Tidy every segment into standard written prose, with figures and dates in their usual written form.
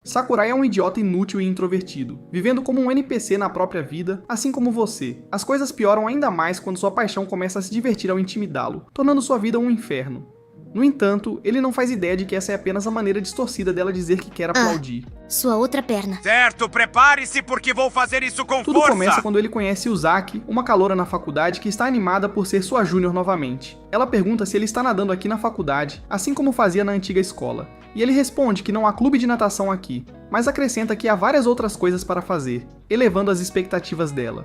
Sakurai é um idiota inútil e introvertido, vivendo como um NPC na própria vida, assim como você. As coisas pioram ainda mais quando sua paixão começa a se divertir ao intimidá-lo, tornando sua vida um inferno. No entanto, ele não faz ideia de que essa é apenas a maneira distorcida dela dizer que quer aplaudir. Sua outra perna. Certo, prepare-se porque vou fazer isso com Tudo força! começa quando ele conhece Uzaki, uma caloura na faculdade que está animada por ser sua júnior novamente. Ela pergunta se ele está nadando aqui na faculdade, assim como fazia na antiga escola. E ele responde que não há clube de natação aqui, mas acrescenta que há várias outras coisas para fazer, elevando as expectativas dela.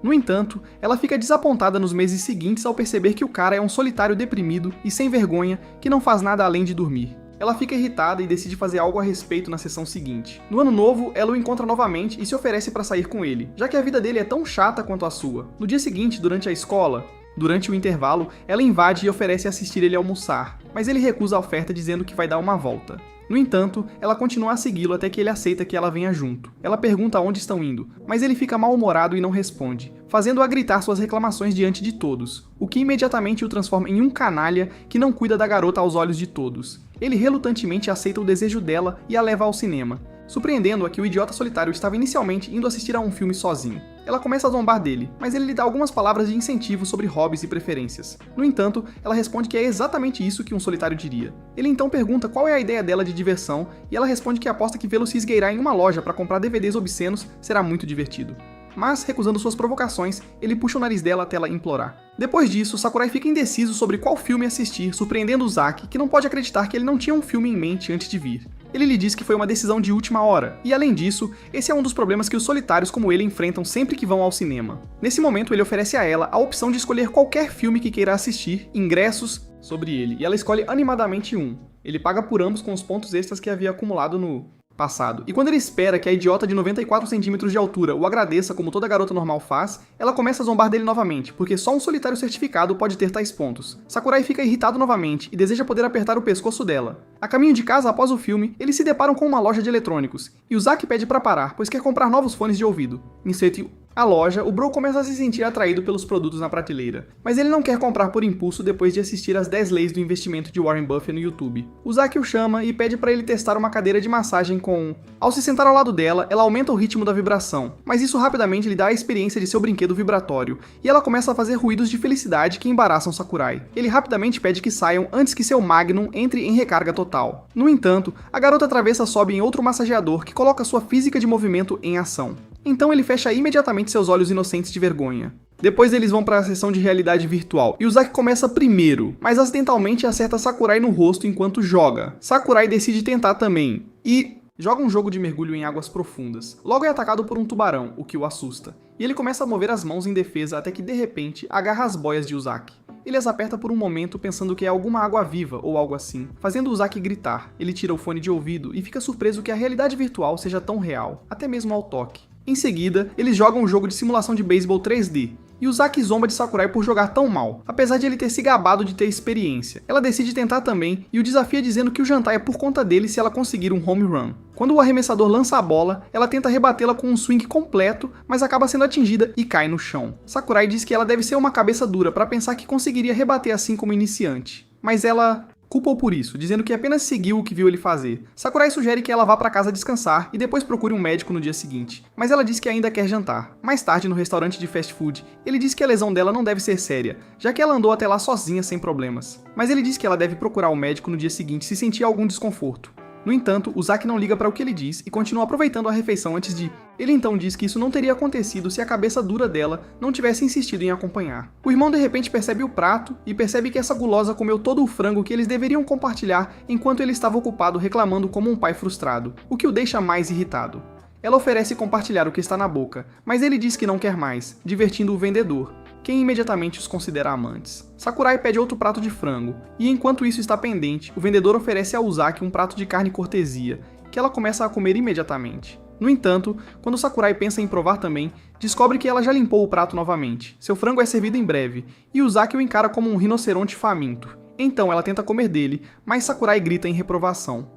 No entanto, ela fica desapontada nos meses seguintes ao perceber que o cara é um solitário deprimido e sem vergonha que não faz nada além de dormir. Ela fica irritada e decide fazer algo a respeito na sessão seguinte. No ano novo, ela o encontra novamente e se oferece para sair com ele, já que a vida dele é tão chata quanto a sua. No dia seguinte, durante a escola, durante o intervalo, ela invade e oferece assistir ele almoçar, mas ele recusa a oferta dizendo que vai dar uma volta. No entanto, ela continua a segui-lo até que ele aceita que ela venha junto. Ela pergunta aonde estão indo, mas ele fica mal-humorado e não responde, fazendo-a gritar suas reclamações diante de todos, o que imediatamente o transforma em um canalha que não cuida da garota aos olhos de todos. Ele relutantemente aceita o desejo dela e a leva ao cinema, surpreendendo-a que o idiota solitário estava inicialmente indo assistir a um filme sozinho. Ela começa a zombar dele, mas ele lhe dá algumas palavras de incentivo sobre hobbies e preferências. No entanto, ela responde que é exatamente isso que um solitário diria. Ele então pergunta qual é a ideia dela de diversão, e ela responde que aposta que vê-lo se esgueirar em uma loja para comprar DVDs obscenos será muito divertido. Mas, recusando suas provocações, ele puxa o nariz dela até ela implorar. Depois disso, Sakurai fica indeciso sobre qual filme assistir, surpreendendo Uzaki, que não pode acreditar que ele não tinha um filme em mente antes de vir. Ele lhe diz que foi uma decisão de última hora, e além disso, esse é um dos problemas que os solitários como ele enfrentam sempre que vão ao cinema. Nesse momento, ele oferece a ela a opção de escolher qualquer filme que queira assistir, ingressos sobre ele, e ela escolhe animadamente um. Ele paga por ambos com os pontos extras que havia acumulado no passado. E quando ele espera que a idiota de 94 centímetros de altura o agradeça como toda garota normal faz, ela começa a zombar dele novamente, porque só um solitário certificado pode ter tais pontos. Sakurai fica irritado novamente e deseja poder apertar o pescoço dela. A caminho de casa após o filme, eles se deparam com uma loja de eletrônicos, e Uzaki pede para parar, pois quer comprar novos fones de ouvido. Inserte a loja, o Bro começa a se sentir atraído pelos produtos na prateleira, mas ele não quer comprar por impulso depois de assistir às 10 leis do investimento de Warren Buffett no YouTube. Uzaki o chama e pede para ele testar uma cadeira de massagem com... Ao se sentar ao lado dela, ela aumenta o ritmo da vibração, mas isso rapidamente lhe dá a experiência de seu brinquedo vibratório, e ela começa a fazer ruídos de felicidade que embaraçam Sakurai. Ele rapidamente pede que saiam antes que seu Magnum entre em recarga total. No entanto, a garota travessa sobe em outro massageador que coloca sua física de movimento em ação. Então ele fecha imediatamente seus olhos inocentes de vergonha. Depois eles vão para a sessão de realidade virtual, e Uzaki começa primeiro, mas acidentalmente acerta Sakurai no rosto enquanto joga. Sakurai decide tentar também, e joga um jogo de mergulho em águas profundas. Logo é atacado por um tubarão, o que o assusta. E ele começa a mover as mãos em defesa até que de repente agarra as boias de Uzaki. Ele as aperta por um momento pensando que é alguma água-viva ou algo assim, fazendo Uzaki gritar. Ele tira o fone de ouvido e fica surpreso que a realidade virtual seja tão real, até mesmo ao toque. Em seguida, eles jogam um jogo de simulação de beisebol 3D, e Uzaki zomba de Sakurai por jogar tão mal, apesar de ele ter se gabado de ter experiência. Ela decide tentar também, e o desafia dizendo que o jantar é por conta dele se ela conseguir um home run. Quando o arremessador lança a bola, ela tenta rebatê-la com um swing completo, mas acaba sendo atingida e cai no chão. Sakurai diz que ela deve ser uma cabeça dura para pensar que conseguiria rebater assim como iniciante, mas ela culpa-o por isso, dizendo que apenas seguiu o que viu ele fazer. Sakurai sugere que ela vá para casa descansar e depois procure um médico no dia seguinte, mas ela diz que ainda quer jantar. Mais tarde, no restaurante de fast food, ele diz que a lesão dela não deve ser séria, já que ela andou até lá sozinha sem problemas. Mas ele diz que ela deve procurar o médico no dia seguinte se sentir algum desconforto. No entanto, Uzaki não liga para o que ele diz e continua aproveitando a refeição antes de... Ele então diz que isso não teria acontecido se a cabeça dura dela não tivesse insistido em acompanhar. O irmão de repente percebe o prato e percebe que essa gulosa comeu todo o frango que eles deveriam compartilhar enquanto ele estava ocupado reclamando como um pai frustrado, o que o deixa mais irritado. Ela oferece compartilhar o que está na boca, mas ele diz que não quer mais, divertindo o vendedor, quem imediatamente os considera amantes. Sakurai pede outro prato de frango, e enquanto isso está pendente, o vendedor oferece a Uzaki um prato de carne cortesia, que ela começa a comer imediatamente. No entanto, quando Sakurai pensa em provar também, descobre que ela já limpou o prato novamente. Seu frango é servido em breve, e Uzaki o encara como um rinoceronte faminto. Então ela tenta comer dele, mas Sakurai grita em reprovação.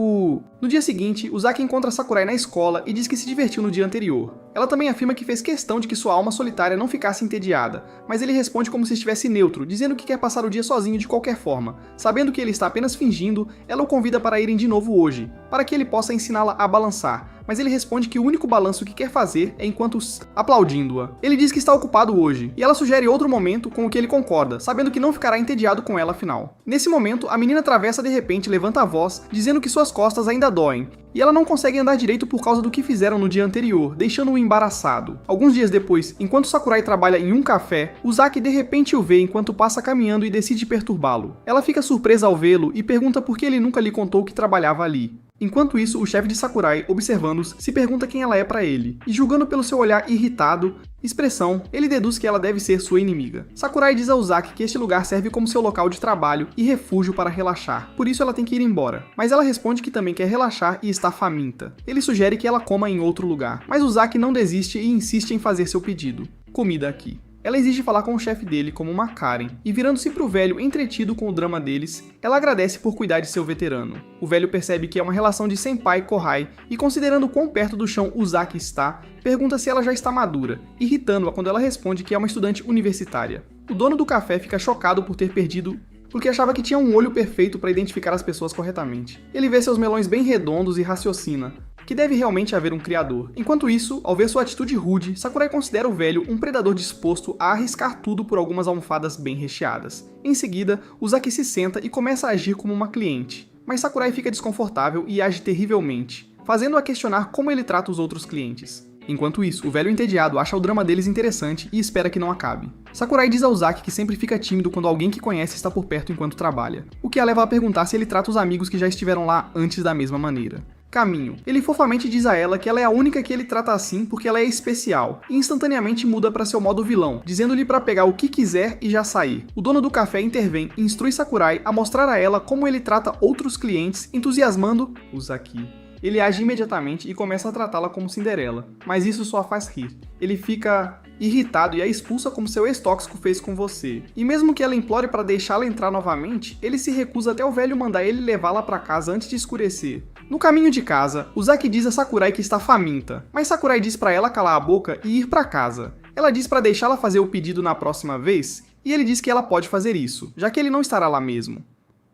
No dia seguinte, Uzaki encontra Sakurai na escola e diz que se divertiu no dia anterior. Ela também afirma que fez questão de que sua alma solitária não ficasse entediada, mas ele responde como se estivesse neutro, dizendo que quer passar o dia sozinho de qualquer forma. Sabendo que ele está apenas fingindo, ela o convida para irem de novo hoje, para que ele possa ensiná-la a balançar, mas ele responde que o único balanço que quer fazer é enquanto aplaudindo-a. Ele diz que está ocupado hoje, e ela sugere outro momento com o que ele concorda, sabendo que não ficará entediado com ela afinal. Nesse momento, a menina atravessa de repente, levanta a voz, dizendo que suas costas ainda doem, e ela não consegue andar direito por causa do que fizeram no dia anterior, deixando-o embaraçado. Alguns dias depois, enquanto Sakurai trabalha em um café, Uzaki de repente o vê enquanto passa caminhando e decide perturbá-lo. Ela fica surpresa ao vê-lo e pergunta por que ele nunca lhe contou que trabalhava ali. Enquanto isso, o chefe de Sakurai, observando-os, se pergunta quem ela é para ele, e julgando pelo seu olhar irritado, expressão, ele deduz que ela deve ser sua inimiga. Sakurai diz a Uzaki que este lugar serve como seu local de trabalho e refúgio para relaxar, por isso ela tem que ir embora. Mas ela responde que também quer relaxar e está faminta. Ele sugere que ela coma em outro lugar, mas Uzaki não desiste e insiste em fazer seu pedido. Comida aqui. Ela exige falar com o chefe dele como uma Karen, e virando-se pro velho entretido com o drama deles, ela agradece por cuidar de seu veterano. O velho percebe que é uma relação de senpai-kohai, e considerando quão perto do chão Uzaki está, pergunta se ela já está madura, irritando-a quando ela responde que é uma estudante universitária. O dono do café fica chocado por ter perdido porque achava que tinha um olho perfeito para identificar as pessoas corretamente. Ele vê seus melões bem redondos e raciocina que deve realmente haver um criador. Enquanto isso, ao ver sua atitude rude, Sakurai considera o velho um predador disposto a arriscar tudo por algumas almofadas bem recheadas. Em seguida, Uzaki se senta e começa a agir como uma cliente, mas Sakurai fica desconfortável e age terrivelmente, fazendo-a questionar como ele trata os outros clientes. Enquanto isso, o velho entediado acha o drama deles interessante e espera que não acabe. Sakurai diz a Uzaki que sempre fica tímido quando alguém que conhece está por perto enquanto trabalha, o que a leva a perguntar se ele trata os amigos que já estiveram lá antes da mesma maneira. Caminho. Ele fofamente diz a ela que ela é a única que ele trata assim porque ela é especial, e instantaneamente muda para seu modo vilão, dizendo-lhe para pegar o que quiser e já sair. O dono do café intervém e instrui Sakurai a mostrar a ela como ele trata outros clientes, entusiasmando Uzaki. Ele age imediatamente e começa a tratá-la como Cinderela, mas isso só a faz rir. Ele fica irritado e a expulsa como seu ex-tóxico fez com você. E mesmo que ela implore para deixá-la entrar novamente, ele se recusa até o velho mandar ele levá-la para casa antes de escurecer. No caminho de casa, Uzaki diz a Sakurai que está faminta, mas Sakurai diz para ela calar a boca e ir para casa. Ela diz para deixá-la fazer o pedido na próxima vez, e ele diz que ela pode fazer isso, já que ele não estará lá mesmo.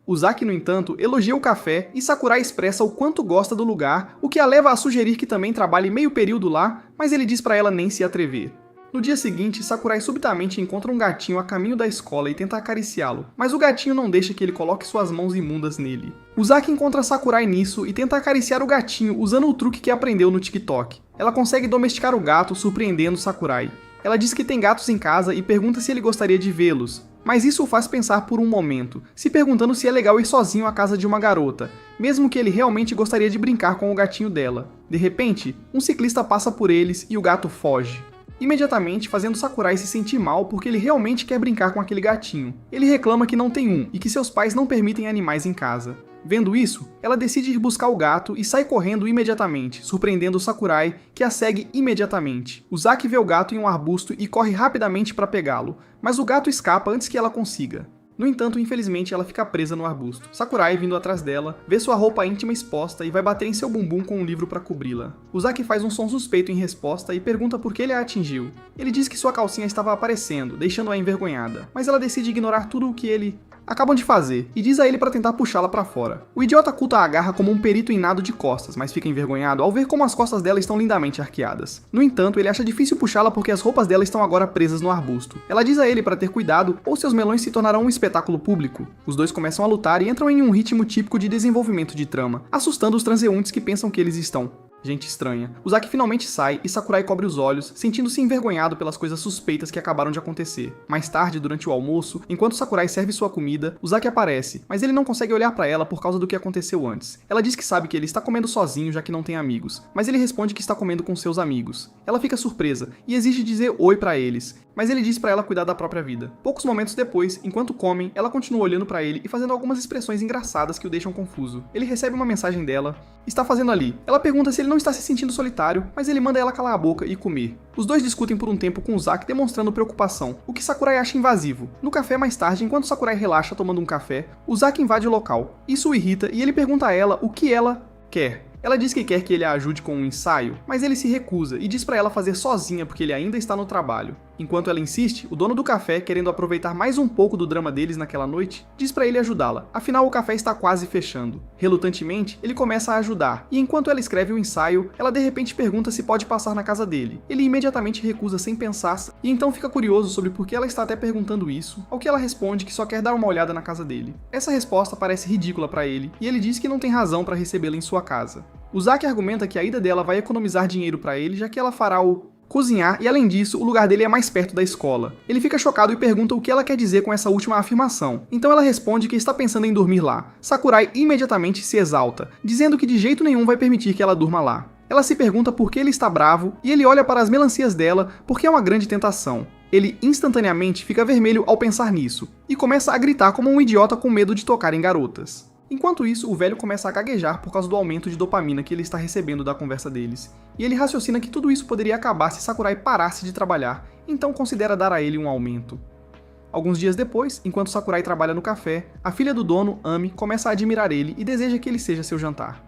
Uzaki, no entanto, elogia o café e Sakurai expressa o quanto gosta do lugar, o que a leva a sugerir que também trabalhe meio período lá, mas ele diz para ela nem se atrever. No dia seguinte, Sakurai subitamente encontra um gatinho a caminho da escola e tenta acariciá-lo, mas o gatinho não deixa que ele coloque suas mãos imundas nele. Uzaki encontra Sakurai nisso e tenta acariciar o gatinho usando o truque que aprendeu no TikTok. Ela consegue domesticar o gato, surpreendendo Sakurai. Ela diz que tem gatos em casa e pergunta se ele gostaria de vê-los, mas isso o faz pensar por um momento, se perguntando se é legal ir sozinho à casa de uma garota, mesmo que ele realmente gostaria de brincar com o gatinho dela. De repente, um ciclista passa por eles e o gato foge, imediatamente fazendo Sakurai se sentir mal porque ele realmente quer brincar com aquele gatinho. Ele reclama que não tem um e que seus pais não permitem animais em casa. Vendo isso, ela decide ir buscar o gato e sai correndo imediatamente, surpreendendo Sakurai, que a segue imediatamente. Uzaki vê o gato em um arbusto e corre rapidamente para pegá-lo, mas o gato escapa antes que ela consiga. No entanto, infelizmente, ela fica presa no arbusto. Sakurai, vindo atrás dela, vê sua roupa íntima exposta e vai bater em seu bumbum com um livro para cobri-la. Uzaki faz um som suspeito em resposta e pergunta por que ele a atingiu. Ele diz que sua calcinha estava aparecendo, deixando-a envergonhada, mas ela decide ignorar tudo o que ele acabam de fazer, e diz a ele para tentar puxá-la para fora. O idiota culta a agarra como um perito em nado de costas, mas fica envergonhado ao ver como as costas dela estão lindamente arqueadas. No entanto, ele acha difícil puxá-la porque as roupas dela estão agora presas no arbusto. Ela diz a ele para ter cuidado ou seus melões se tornarão um espetáculo público. Os dois começam a lutar e entram em um ritmo típico de desenvolvimento de trama, assustando os transeuntes que pensam que eles estão gente estranha. Uzaki finalmente sai e Sakurai cobre os olhos, sentindo-se envergonhado pelas coisas suspeitas que acabaram de acontecer. Mais tarde, durante o almoço, enquanto Sakurai serve sua comida, Uzaki aparece, mas ele não consegue olhar pra ela por causa do que aconteceu antes. Ela diz que sabe que ele está comendo sozinho já que não tem amigos, mas ele responde que está comendo com seus amigos. Ela fica surpresa e exige dizer oi pra eles, mas ele diz pra ela cuidar da própria vida. Poucos momentos depois, enquanto comem, ela continua olhando pra ele e fazendo algumas expressões engraçadas que o deixam confuso. Ele recebe uma mensagem dela. Está fazendo ali? Ela pergunta se ele não não está se sentindo solitário, mas ele manda ela calar a boca e comer. Os dois discutem por um tempo com Uzaki demonstrando preocupação, o que Sakurai acha invasivo. No café mais tarde, enquanto Sakurai relaxa tomando um café, Uzaki invade o local. Isso o irrita e ele pergunta a ela o que ela quer. Ela diz que quer que ele a ajude com um ensaio, mas ele se recusa e diz pra ela fazer sozinha porque ele ainda está no trabalho. Enquanto ela insiste, o dono do café, querendo aproveitar mais um pouco do drama deles naquela noite, diz pra ele ajudá-la, afinal o café está quase fechando. Relutantemente, ele começa a ajudar, e enquanto ela escreve o ensaio, ela de repente pergunta se pode passar na casa dele. Ele imediatamente recusa sem pensar, e então fica curioso sobre por que ela está até perguntando isso, ao que ela responde que só quer dar uma olhada na casa dele. Essa resposta parece ridícula pra ele, e ele diz que não tem razão pra recebê-la em sua casa. Uzaki argumenta que a ida dela vai economizar dinheiro pra ele, já que ela fará o cozinhar e, além disso, o lugar dele é mais perto da escola. Ele fica chocado e pergunta o que ela quer dizer com essa última afirmação. Então ela responde que está pensando em dormir lá. Sakurai imediatamente se exalta, dizendo que de jeito nenhum vai permitir que ela durma lá. Ela se pergunta por que ele está bravo e ele olha para as melancias dela porque é uma grande tentação. Ele instantaneamente fica vermelho ao pensar nisso e começa a gritar como um idiota com medo de tocar em garotas. Enquanto isso, o velho começa a gaguejar por causa do aumento de dopamina que ele está recebendo da conversa deles, e ele raciocina que tudo isso poderia acabar se Sakurai parasse de trabalhar, então considera dar a ele um aumento. Alguns dias depois, enquanto Sakurai trabalha no café, a filha do dono, Ami, começa a admirar ele e deseja que ele seja seu jantar.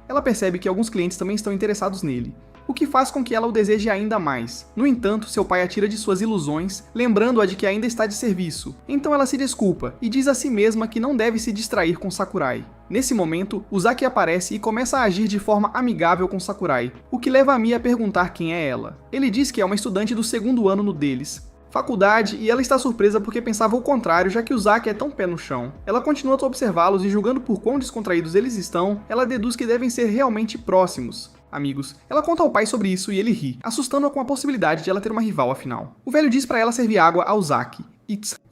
Ela percebe que alguns clientes também estão interessados nele, o que faz com que ela o deseje ainda mais. No entanto, seu pai a tira de suas ilusões, lembrando-a de que ainda está de serviço. Então ela se desculpa e diz a si mesma que não deve se distrair com Sakurai. Nesse momento, Uzaki aparece e começa a agir de forma amigável com Sakurai, o que leva a Mi a perguntar quem é ela. Ele diz que é uma estudante do segundo ano no deles, faculdade, e ela está surpresa porque pensava o contrário, já que Uzaki é tão pé no chão. Ela continua a observá-los e, julgando por quão descontraídos eles estão, ela deduz que devem ser realmente próximos. Amigos. Ela conta ao pai sobre isso e ele ri, assustando-a com a possibilidade de ela ter uma rival afinal. O velho diz pra ela servir água a Uzaki.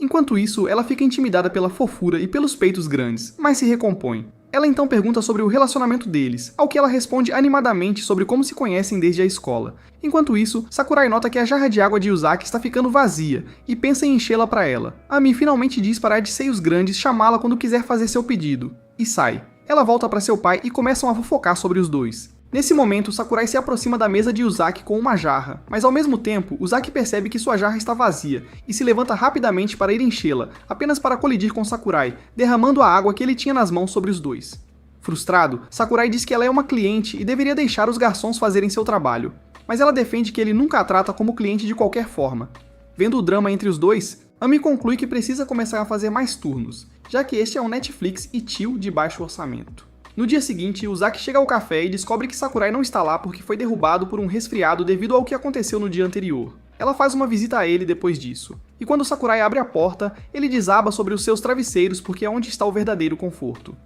Enquanto isso, ela fica intimidada pela fofura e pelos peitos grandes, mas se recompõe. Ela então pergunta sobre o relacionamento deles, ao que ela responde animadamente sobre como se conhecem desde a escola. Enquanto isso, Sakurai nota que a jarra de água de Uzaki está ficando vazia e pensa em enchê-la pra ela. Ami finalmente diz para a de seios grandes chamá-la quando quiser fazer seu pedido, e sai. Ela volta para seu pai e começam a fofocar sobre os dois. Nesse momento, Sakurai se aproxima da mesa de Uzaki com uma jarra, mas ao mesmo tempo, Uzaki percebe que sua jarra está vazia e se levanta rapidamente para ir enchê-la, apenas para colidir com Sakurai, derramando a água que ele tinha nas mãos sobre os dois. Frustrado, Sakurai diz que ela é uma cliente e deveria deixar os garçons fazerem seu trabalho, mas ela defende que ele nunca a trata como cliente de qualquer forma. Vendo o drama entre os dois, Ami conclui que precisa começar a fazer mais turnos, já que este é um Netflix e chill de baixo orçamento. No dia seguinte, Uzaki chega ao café e descobre que Sakurai não está lá porque foi derrubado por um resfriado devido ao que aconteceu no dia anterior. Ela faz uma visita a ele depois disso, e quando Sakurai abre a porta, ele desaba sobre os seus travesseiros porque é onde está o verdadeiro conforto.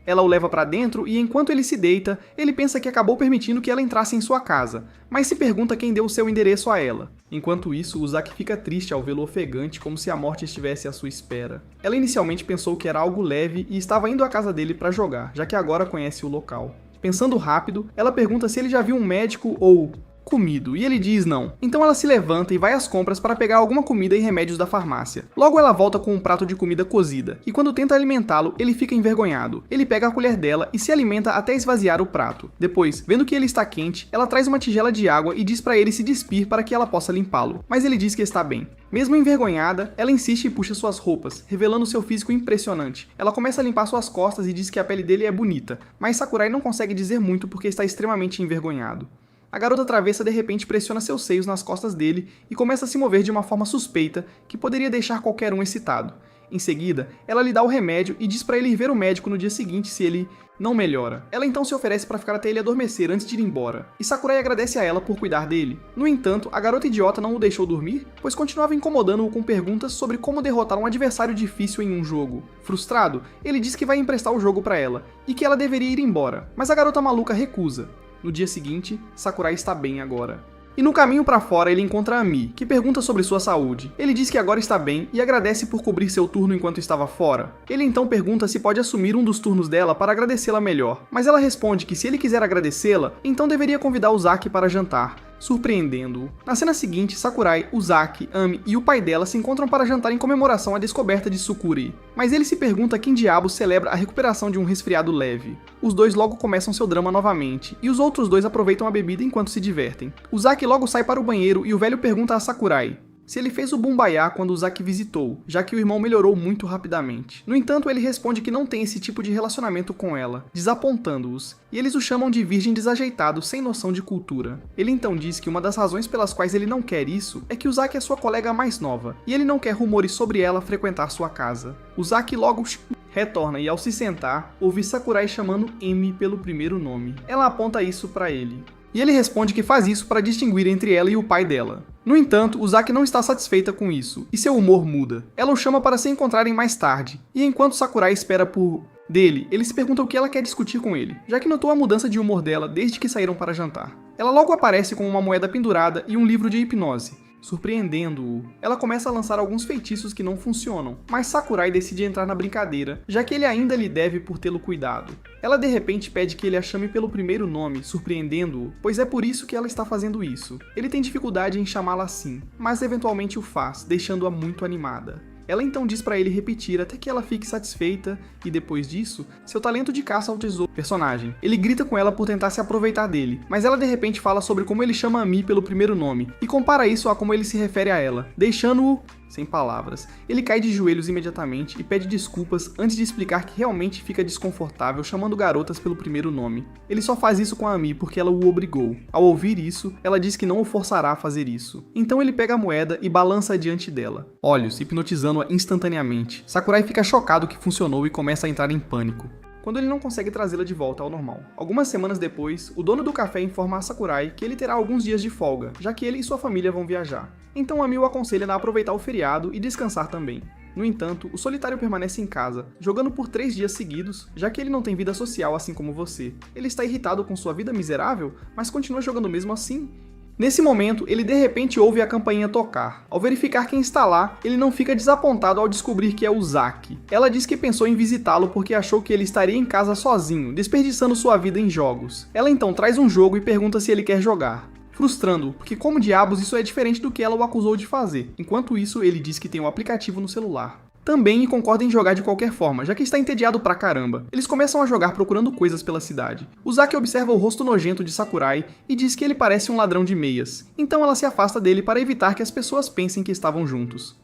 Ela o leva pra dentro e enquanto ele se deita, ele pensa que acabou permitindo que ela entrasse em sua casa, mas se pergunta quem deu o seu endereço a ela. Enquanto isso, Uzaki fica triste ao vê-lo ofegante como se a morte estivesse à sua espera. Ela inicialmente pensou que era algo leve e estava indo à casa dele pra jogar, já que agora conhece o local. Pensando rápido, ela pergunta se ele já viu um médico ou comido, e ele diz não. Então ela se levanta e vai às compras para pegar alguma comida e remédios da farmácia. Logo ela volta com um prato de comida cozida, e quando tenta alimentá-lo, ele fica envergonhado. Ele pega a colher dela e se alimenta até esvaziar o prato. Depois, vendo que ele está quente, ela traz uma tigela de água e diz para ele se despir para que ela possa limpá-lo, mas ele diz que está bem. Mesmo envergonhada, ela insiste e puxa suas roupas, revelando seu físico impressionante. Ela começa a limpar suas costas e diz que a pele dele é bonita, mas Sakurai não consegue dizer muito porque está extremamente envergonhado. A garota travessa de repente pressiona seus seios nas costas dele e começa a se mover de uma forma suspeita que poderia deixar qualquer um excitado. Em seguida, ela lhe dá o remédio e diz para ele ir ver o médico no dia seguinte se ele não melhora. Ela então se oferece para ficar até ele adormecer antes de ir embora, e Sakurai agradece a ela por cuidar dele. No entanto, a garota idiota não o deixou dormir, pois continuava incomodando-o com perguntas sobre como derrotar um adversário difícil em um jogo. Frustrado, ele diz que vai emprestar o jogo para ela, e que ela deveria ir embora, mas a garota maluca recusa. No dia seguinte, Sakurai está bem agora. E no caminho para fora ele encontra a Mi, que pergunta sobre sua saúde. Ele diz que agora está bem e agradece por cobrir seu turno enquanto estava fora. Ele então pergunta se pode assumir um dos turnos dela para agradecê-la melhor, mas ela responde que se ele quiser agradecê-la, então deveria convidar Uzaki para jantar. surpreendendo-o. Na cena seguinte, Sakurai, Uzaki, Ami e o pai dela se encontram para jantar em comemoração à descoberta de Sukuri, mas ele se pergunta quem diabos celebra a recuperação de um resfriado leve. Os dois logo começam seu drama novamente, e os outros dois aproveitam a bebida enquanto se divertem. Uzaki logo sai para o banheiro e o velho pergunta a Sakurai se ele fez o Bumbaya quando Uzaki visitou, já que o irmão melhorou muito rapidamente. No entanto, ele responde que não tem esse tipo de relacionamento com ela, desapontando-os, e eles o chamam de virgem desajeitado sem noção de cultura. Ele então diz que uma das razões pelas quais ele não quer isso é que Uzaki é sua colega mais nova, e ele não quer rumores sobre ela frequentar sua casa. Uzaki logo retorna e ao se sentar, ouve Sakurai chamando Emi pelo primeiro nome. Ela aponta isso para ele. E ele responde que faz isso para distinguir entre ela e o pai dela. No entanto, Uzaki não está satisfeita com isso, e seu humor muda. Ela o chama para se encontrarem mais tarde, e enquanto Sakurai espera por dele, ele se pergunta o que ela quer discutir com ele, já que notou a mudança de humor dela desde que saíram para jantar. Ela logo aparece com uma moeda pendurada e um livro de hipnose, surpreendendo-o. Ela começa a lançar alguns feitiços que não funcionam, mas Sakurai decide entrar na brincadeira, já que ele ainda lhe deve por tê-lo cuidado. Ela de repente pede que ele a chame pelo primeiro nome, surpreendendo-o, pois é por isso que ela está fazendo isso. Ele tem dificuldade em chamá-la assim, mas eventualmente o faz, deixando-a muito animada. Ela então diz pra ele repetir até que ela fique satisfeita e depois disso, seu talento de caça ao tesouro personagem. Ele grita com ela por tentar se aproveitar dele, mas ela de repente fala sobre como ele chama Ami pelo primeiro nome e compara isso a como ele se refere a ela, deixando-o sem palavras. Ele cai de joelhos imediatamente e pede desculpas antes de explicar que realmente fica desconfortável chamando garotas pelo primeiro nome. Ele só faz isso com a Ami porque ela o obrigou. Ao ouvir isso, ela diz que não o forçará a fazer isso. Então ele pega a moeda e balança diante dela, olhos hipnotizando-a instantaneamente. Sakurai fica chocado que funcionou e começa a entrar em pânico, quando ele não consegue trazê-la de volta ao normal. Algumas semanas depois, o dono do café informa a Sakurai que ele terá alguns dias de folga, já que ele e sua família vão viajar. Então Ami o aconselha a aproveitar o feriado e descansar também. No entanto, o solitário permanece em casa, jogando por 3 dias seguidos, já que ele não tem vida social assim como você. Ele está irritado com sua vida miserável, mas continua jogando mesmo assim. Nesse momento, ele de repente ouve a campainha tocar. Ao verificar quem está lá, ele não fica desapontado ao descobrir que é Uzaki. Ela diz que pensou em visitá-lo porque achou que ele estaria em casa sozinho, desperdiçando sua vida em jogos. Ela então traz um jogo e pergunta se ele quer jogar, frustrando-o, porque como diabos isso é diferente do que ela o acusou de fazer. Enquanto isso, ele diz que tem um aplicativo no celular. Também concorda em jogar de qualquer forma, já que está entediado pra caramba. Eles começam a jogar procurando coisas pela cidade. Uzaki observa o rosto nojento de Sakurai e diz que ele parece um ladrão de meias. Então ela se afasta dele para evitar que as pessoas pensem que estavam juntos.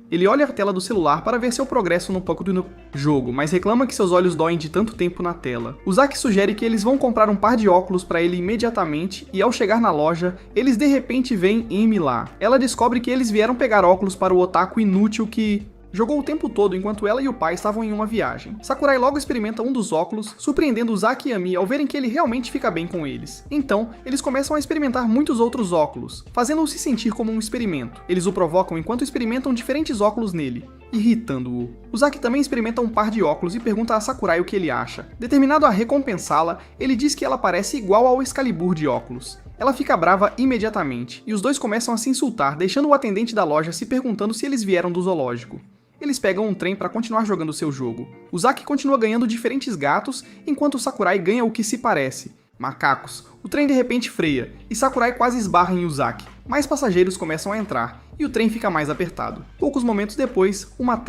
Ele olha a tela do celular para ver seu progresso no pouco do jogo, mas reclama que seus olhos doem de tanto tempo na tela. Uzaki sugere que eles vão comprar um par de óculos para ele imediatamente e ao chegar na loja, eles de repente veem Emi lá. Ela descobre que eles vieram pegar óculos para o otaku inútil que jogou o tempo todo enquanto ela e o pai estavam em uma viagem. Sakurai logo experimenta um dos óculos, surpreendendo Uzaki e Ami ao verem que ele realmente fica bem com eles. Então, eles começam a experimentar muitos outros óculos, fazendo-o se sentir como um experimento. Eles o provocam enquanto experimentam diferentes óculos nele, irritando-o. Uzaki também experimenta um par de óculos e pergunta a Sakurai o que ele acha. Determinado a recompensá-la, ele diz que ela parece igual ao Excalibur de óculos. Ela fica brava imediatamente, e os dois começam a se insultar, deixando o atendente da loja se perguntando se eles vieram do zoológico. Eles pegam um trem para continuar jogando seu jogo. Uzaki continua ganhando diferentes gatos, enquanto Sakurai ganha o que se parece, macacos. O trem de repente freia, e Sakurai quase esbarra em Uzaki. Mais passageiros começam a entrar, e o trem fica mais apertado. Poucos momentos depois, uma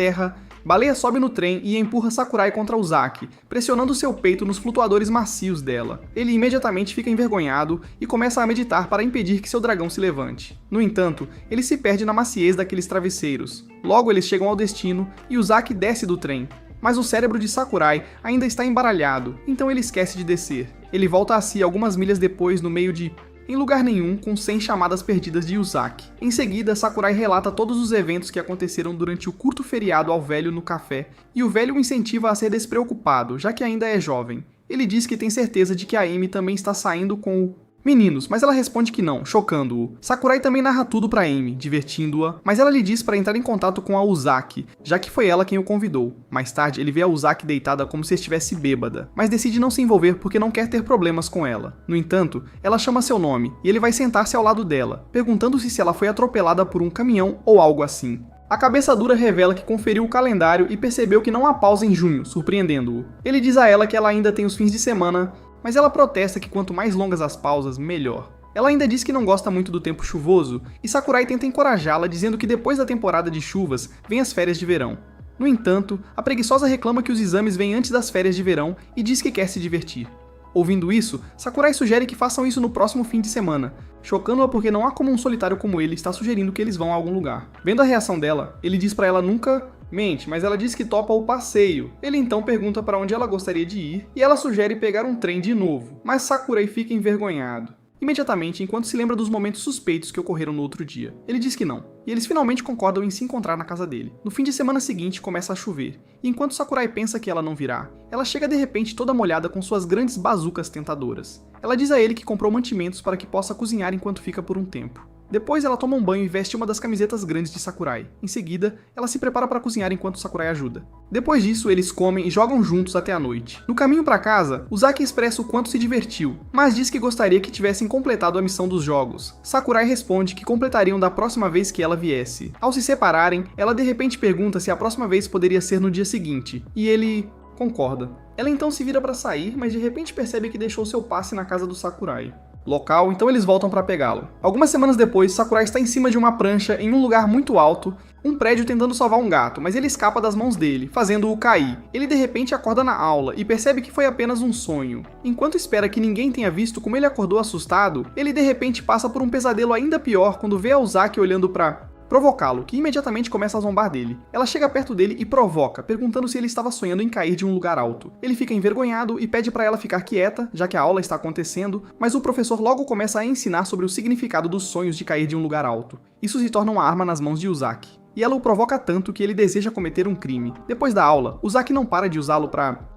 baleia sobe no trem e empurra Sakurai contra Uzaki, pressionando seu peito nos flutuadores macios dela. Ele imediatamente fica envergonhado e começa a meditar para impedir que seu dragão se levante. No entanto, ele se perde na maciez daqueles travesseiros. Logo eles chegam ao destino e Uzaki desce do trem. Mas o cérebro de Sakurai ainda está embaralhado, então ele esquece de descer. Ele volta a si algumas milhas depois no meio de em lugar nenhum, com 100 chamadas perdidas de Uzaki. Em seguida, Sakurai relata todos os eventos que aconteceram durante o curto feriado ao velho no café, e o velho o incentiva a ser despreocupado, já que ainda é jovem. Ele diz que tem certeza de que a Amy também está saindo com o meninos, mas ela responde que não, chocando-o. Sakurai também narra tudo pra Amy, divertindo-a, mas ela lhe diz para entrar em contato com a Uzaki, já que foi ela quem o convidou. Mais tarde, ele vê a Uzaki deitada como se estivesse bêbada, mas decide não se envolver porque não quer ter problemas com ela. No entanto, ela chama seu nome, e ele vai sentar-se ao lado dela, perguntando-se se ela foi atropelada por um caminhão ou algo assim. A cabeça dura revela que conferiu o calendário e percebeu que não há pausa em junho, surpreendendo-o. Ele diz a ela que ela ainda tem os fins de semana, mas ela protesta que quanto mais longas as pausas, melhor. Ela ainda diz que não gosta muito do tempo chuvoso, e Sakurai tenta encorajá-la dizendo que depois da temporada de chuvas, vem as férias de verão. No entanto, a preguiçosa reclama que os exames vêm antes das férias de verão e diz que quer se divertir. Ouvindo isso, Sakurai sugere que façam isso no próximo fim de semana, chocando-a porque não há como um solitário como ele estar sugerindo que eles vão a algum lugar. Vendo a reação dela, ele diz pra ela nunca mente, mas ela diz que topa o passeio. Ele então pergunta para onde ela gostaria de ir e ela sugere pegar um trem de novo, mas Sakurai fica envergonhado. Imediatamente, enquanto se lembra dos momentos suspeitos que ocorreram no outro dia. Ele diz que não, e eles finalmente concordam em se encontrar na casa dele. No fim de semana seguinte, começa a chover, e enquanto Sakurai pensa que ela não virá, ela chega de repente toda molhada com suas grandes bazucas tentadoras. Ela diz a ele que comprou mantimentos para que possa cozinhar enquanto fica por um tempo. Depois ela toma um banho e veste uma das camisetas grandes de Sakurai. Em seguida, ela se prepara para cozinhar enquanto Sakurai ajuda. Depois disso, eles comem e jogam juntos até a noite. No caminho para casa, Uzaki expressa o quanto se divertiu, mas diz que gostaria que tivessem completado a missão dos jogos. Sakurai responde que completariam da próxima vez que ela viesse. Ao se separarem, ela de repente pergunta se a próxima vez poderia ser no dia seguinte, e ele concorda. Ela então se vira para sair, mas de repente percebe que deixou seu passe na casa do Sakurai. Local, então eles voltam para pegá-lo. Algumas semanas depois, Sakurai está em cima de uma prancha em um lugar muito alto, um prédio tentando salvar um gato, mas ele escapa das mãos dele, fazendo-o cair. Ele de repente acorda na aula e percebe que foi apenas um sonho. Enquanto espera que ninguém tenha visto como ele acordou assustado, ele de repente passa por um pesadelo ainda pior quando vê a Uzaki olhando para provocá-lo, que imediatamente começa a zombar dele. Ela chega perto dele e provoca, perguntando se ele estava sonhando em cair de um lugar alto. Ele fica envergonhado e pede para ela ficar quieta, já que a aula está acontecendo, mas o professor logo começa a ensinar sobre o significado dos sonhos de cair de um lugar alto. Isso se torna uma arma nas mãos de Uzaki. E ela o provoca tanto que ele deseja cometer um crime. Depois da aula, Uzaki não para de usá-lo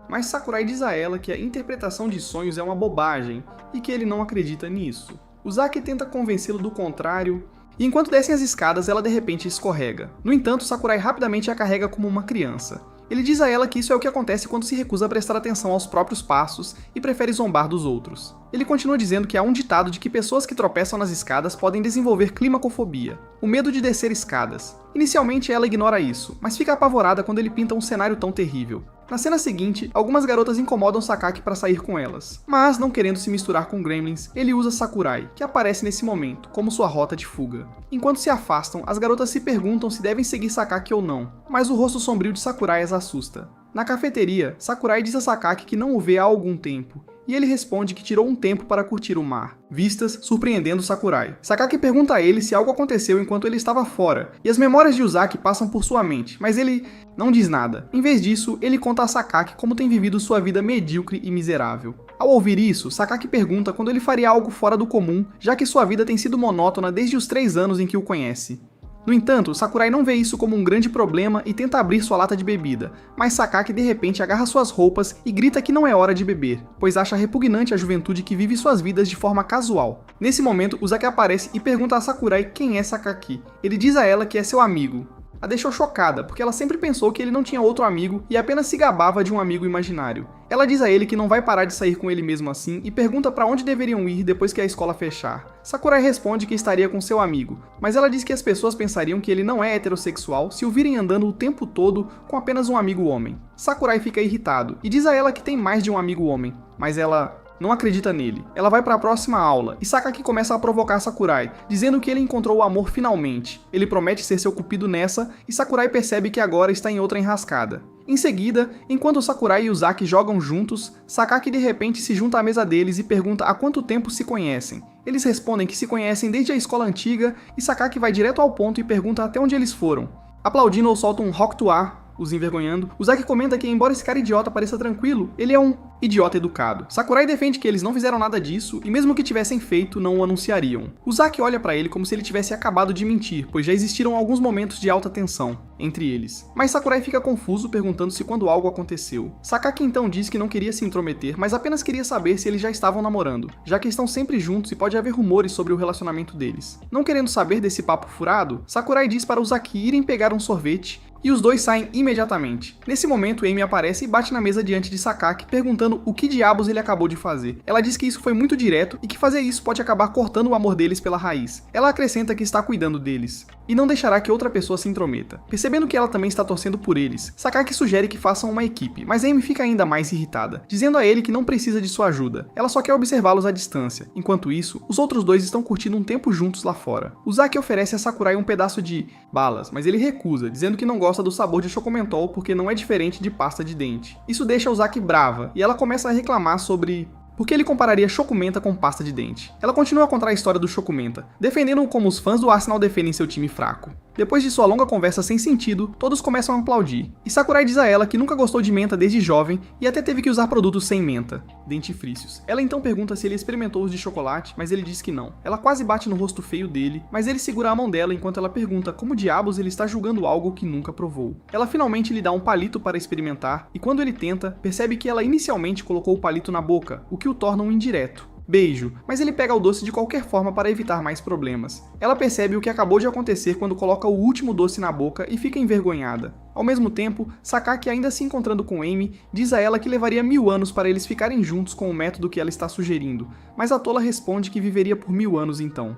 mas Sakurai diz a ela que a interpretação de sonhos é uma bobagem e que ele não acredita nisso. Uzaki tenta convencê-lo do contrário, e enquanto descem as escadas, ela de repente escorrega. No entanto, Sakurai rapidamente a carrega como uma criança. Ele diz a ela que isso é o que acontece quando se recusa a prestar atenção aos próprios passos e prefere zombar dos outros. Ele continua dizendo que há um ditado de que pessoas que tropeçam nas escadas podem desenvolver climacofobia, o medo de descer escadas. Inicialmente ela ignora isso, mas fica apavorada quando ele pinta um cenário tão terrível. Na cena seguinte, algumas garotas incomodam Sakaki para sair com elas, mas não querendo se misturar com gremlins, ele usa Sakurai, que aparece nesse momento, como sua rota de fuga. Enquanto se afastam, as garotas se perguntam se devem seguir Sakaki ou não, mas o rosto sombrio de Sakurai as assusta. Na cafeteria, Sakurai diz a Sakaki que não o vê há algum tempo, e ele responde que tirou um tempo para curtir o mar. Vistas surpreendendo Sakurai. Sakaki pergunta a ele se algo aconteceu enquanto ele estava fora, e as memórias de Uzaki passam por sua mente, mas ele não diz nada. Em vez disso, ele conta a Sakaki como tem vivido sua vida medíocre e miserável. Ao ouvir isso, Sakaki pergunta quando ele faria algo fora do comum, já que sua vida tem sido monótona desde os 3 anos em que o conhece. No entanto, Sakurai não vê isso como um grande problema e tenta abrir sua lata de bebida, mas Sakaki de repente agarra suas roupas e grita que não é hora de beber, pois acha repugnante a juventude que vive suas vidas de forma casual. Nesse momento, Uzaki aparece e pergunta a Sakurai quem é Sakaki. Ele diz a ela que é seu amigo. A deixou chocada, porque ela sempre pensou que ele não tinha outro amigo e apenas se gabava de um amigo imaginário. Ela diz a ele que não vai parar de sair com ele mesmo assim e pergunta para onde deveriam ir depois que a escola fechar. Sakurai responde que estaria com seu amigo, mas ela diz que as pessoas pensariam que ele não é heterossexual se o virem andando o tempo todo com apenas um amigo homem. Sakurai fica irritado e diz a ela que tem mais de um amigo homem, mas ela não acredita nele. Ela vai para a próxima aula e Sakaki começa a provocar Sakurai, dizendo que ele encontrou o amor finalmente. Ele promete ser seu cupido nessa e Sakurai percebe que agora está em outra enrascada. Em seguida, enquanto Sakurai e Uzaki jogam juntos, Sakaki de repente se junta à mesa deles e pergunta há quanto tempo se conhecem. Eles respondem que se conhecem desde a escola antiga e Sakaki vai direto ao ponto e pergunta até onde eles foram. Aplaudindo ou solta um rock to ar, os envergonhando, Uzaki comenta que embora esse cara idiota pareça tranquilo, ele é um idiota educado. Sakurai defende que eles não fizeram nada disso e mesmo que tivessem feito, não o anunciariam. Uzaki olha pra ele como se ele tivesse acabado de mentir, pois já existiram alguns momentos de alta tensão entre eles. Mas Sakurai fica confuso perguntando se quando algo aconteceu. Sakaki então diz que não queria se intrometer, mas apenas queria saber se eles já estavam namorando, já que estão sempre juntos e pode haver rumores sobre o relacionamento deles. Não querendo saber desse papo furado, Sakurai diz para Uzaki irem pegar um sorvete e os dois saem imediatamente. Nesse momento, Amy aparece e bate na mesa diante de Sakaki, perguntando o que diabos ele acabou de fazer. Ela diz que isso foi muito direto e que fazer isso pode acabar cortando o amor deles pela raiz. Ela acrescenta que está cuidando deles. e não deixará que outra pessoa se intrometa. Percebendo que ela também está torcendo por eles, Sakaki sugere que façam uma equipe, mas Amy fica ainda mais irritada, dizendo a ele que não precisa de sua ajuda, ela só quer observá-los à distância. Enquanto isso, os outros dois estão curtindo um tempo juntos lá fora. Uzaki oferece a Sakurai um pedaço de balas, mas ele recusa, dizendo que não gosta do sabor de chocomentol porque não é diferente de pasta de dente. Isso deixa Uzaki brava, e ela começa a reclamar sobre por que ele compararia Chocumenta com pasta de dente. Ela continua a contar a história do Chocumenta, defendendo como os fãs do Arsenal defendem seu time fraco. Depois de sua longa conversa sem sentido, todos começam a aplaudir, e Sakurai diz a ela que nunca gostou de menta desde jovem e até teve que usar produtos sem menta, dentifrícios. Ela então pergunta se ele experimentou os de chocolate, mas ele diz que não. Ela quase bate no rosto feio dele, mas ele segura a mão dela enquanto ela pergunta como diabos ele está julgando algo que nunca provou. Ela finalmente lhe dá um palito para experimentar, e quando ele tenta, percebe que ela inicialmente colocou o palito na boca, o que o torna um indireto. Beijo, mas ele pega o doce de qualquer forma para evitar mais problemas. Ela percebe o que acabou de acontecer quando coloca o último doce na boca e fica envergonhada. Ao mesmo tempo, Sakaki, ainda se encontrando com Amy, diz a ela que levaria 1000 anos para eles ficarem juntos com o método que ela está sugerindo, mas a tola responde que viveria por 1000 anos então.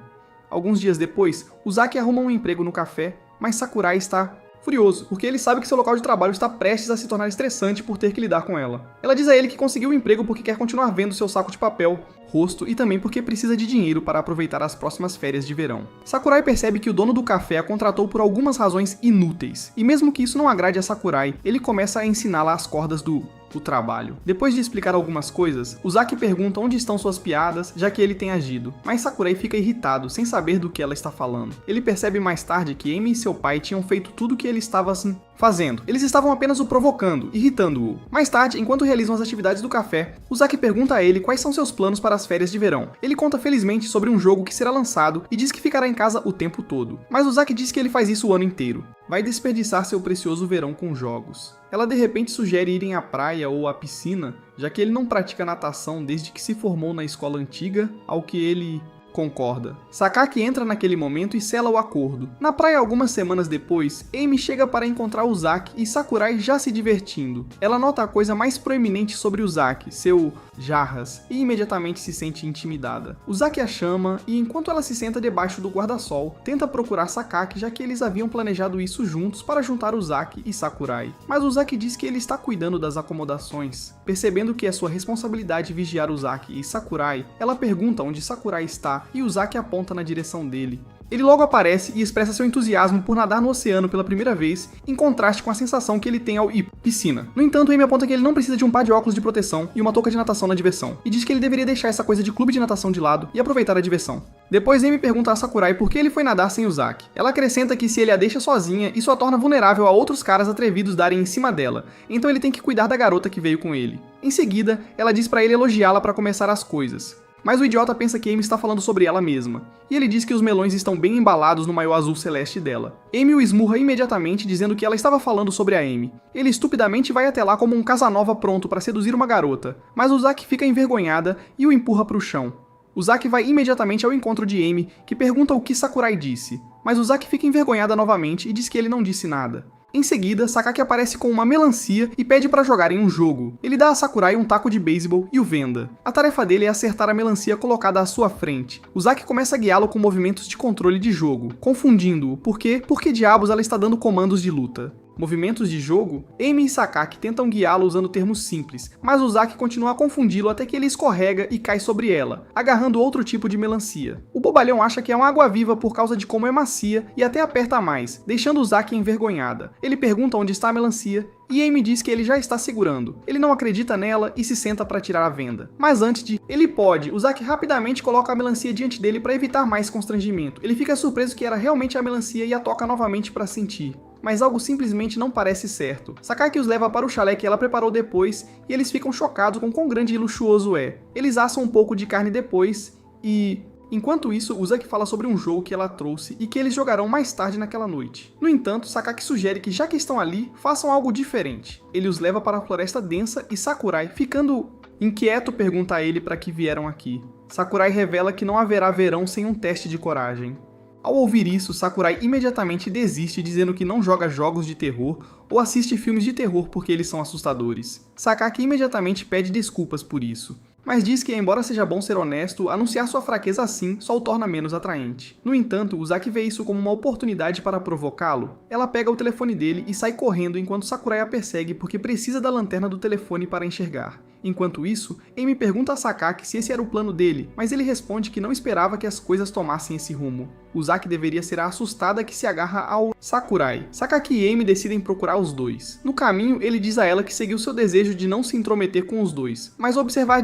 Alguns dias depois, Uzaki arruma um emprego no café, mas Sakurai está furioso, porque ele sabe que seu local de trabalho está prestes a se tornar estressante por ter que lidar com ela. Ela diz a ele que conseguiu o emprego porque quer continuar vendo seu saco de papel, rosto e também porque precisa de dinheiro para aproveitar as próximas férias de verão. Sakurai percebe que o dono do café a contratou por algumas razões inúteis, e mesmo que isso não agrade a Sakurai, ele começa a ensiná-la as cordas do trabalho. Depois de explicar algumas coisas, Uzaki pergunta onde estão suas piadas, já que ele tem agido, mas Sakurai fica irritado, sem saber do que ela está falando. Ele percebe mais tarde que Amy e seu pai tinham feito tudo o que ele estava fazendo. Eles estavam apenas o provocando, irritando-o. Mais tarde, enquanto realizam as atividades do café, Uzaki pergunta a ele quais são seus planos para as férias de verão. Ele conta felizmente sobre um jogo que será lançado e diz que ficará em casa o tempo todo. Mas Uzaki diz que ele faz isso o ano inteiro. Vai desperdiçar seu precioso verão com jogos. Ela de repente sugere irem à praia ou à piscina, já que ele não pratica natação desde que se formou na escola antiga, ao que ele concorda. Sakaki entra naquele momento e sela o acordo. Na praia, algumas semanas depois, Amy chega para encontrar Uzaki e Sakurai já se divertindo. Ela nota a coisa mais proeminente sobre Uzaki, seu jarras, e imediatamente se sente intimidada. Uzaki a chama e, enquanto ela se senta debaixo do guarda-sol, tenta procurar Sakaki, já que eles haviam planejado isso juntos para juntar Uzaki e Sakurai. Mas Uzaki diz que ele está cuidando das acomodações. Percebendo que é sua responsabilidade vigiar Uzaki e Sakurai, ela pergunta onde Sakurai está e Uzaki aponta na direção dele. Ele logo aparece e expressa seu entusiasmo por nadar no oceano pela primeira vez, em contraste com a sensação que ele tem ao ir piscina. No entanto, Amy aponta que ele não precisa de um par de óculos de proteção e uma touca de natação na diversão, e diz que ele deveria deixar essa coisa de clube de natação de lado e aproveitar a diversão. Depois, Amy pergunta a Sakurai por que ele foi nadar sem Uzaki. Ela acrescenta que se ele a deixa sozinha, isso a torna vulnerável a outros caras atrevidos darem em cima dela, então ele tem que cuidar da garota que veio com ele. Em seguida, ela diz para ele elogiá-la para começar as coisas. Mas o idiota pensa que Amy está falando sobre ela mesma, e ele diz que os melões estão bem embalados no maiô azul celeste dela. Amy o esmurra imediatamente, dizendo que ela estava falando sobre a Amy. Ele estupidamente vai até lá como um Casanova pronto para seduzir uma garota, mas Uzaki fica envergonhada e o empurra para o chão. Uzaki vai imediatamente ao encontro de Amy, que pergunta o que Sakurai disse, mas Uzaki fica envergonhada novamente e diz que ele não disse nada. Em seguida, Sakaki aparece com uma melancia e pede para jogarem um jogo. Ele dá a Sakurai um taco de beisebol e o venda. A tarefa dele é acertar a melancia colocada à sua frente. Uzaki começa a guiá-lo com movimentos de controle de jogo, confundindo-o por que diabos ela está dando comandos de luta. Movimentos de jogo? Amy e Sakaki tentam guiá-lo usando termos simples, mas Uzaki continua a confundi-lo até que ele escorrega e cai sobre ela, agarrando outro tipo de melancia. O bobalhão acha que é uma água-viva por causa de como é macia e até aperta mais, deixando Uzaki envergonhada. Ele pergunta onde está a melancia e Amy diz que ele já está segurando. Ele não acredita nela e se senta para tirar a venda. Mas antes de ele pode, Uzaki rapidamente coloca a melancia diante dele para evitar mais constrangimento. Ele fica surpreso que era realmente a melancia e a toca novamente para sentir. Mas algo simplesmente não parece certo. Sakaki os leva para o chalé que ela preparou depois e eles ficam chocados com quão grande e luxuoso é. Eles assam um pouco de carne depois e... Enquanto isso, Uzaki fala sobre um jogo que ela trouxe e que eles jogarão mais tarde naquela noite. No entanto, Sakaki sugere que já que estão ali, façam algo diferente. Ele os leva para a floresta densa e Sakurai, ficando inquieto, pergunta a ele para que vieram aqui. Sakurai revela que não haverá verão sem um teste de coragem. Ao ouvir isso, Sakurai imediatamente desiste, dizendo que não joga jogos de terror ou assiste filmes de terror porque eles são assustadores. Sakaki imediatamente pede desculpas por isso. mas diz que, embora seja bom ser honesto, anunciar sua fraqueza assim só o torna menos atraente. No entanto, Uzaki vê isso como uma oportunidade para provocá-lo. Ela pega o telefone dele e sai correndo enquanto Sakurai a persegue porque precisa da lanterna do telefone para enxergar. Enquanto isso, Amy pergunta a Sakaki se esse era o plano dele, mas ele responde que não esperava que as coisas tomassem esse rumo. Uzaki deveria ser a assustada que se agarra ao Sakurai. Sakaki e Amy decidem procurar os dois. No caminho, ele diz a ela que seguiu seu desejo de não se intrometer com os dois, mas observar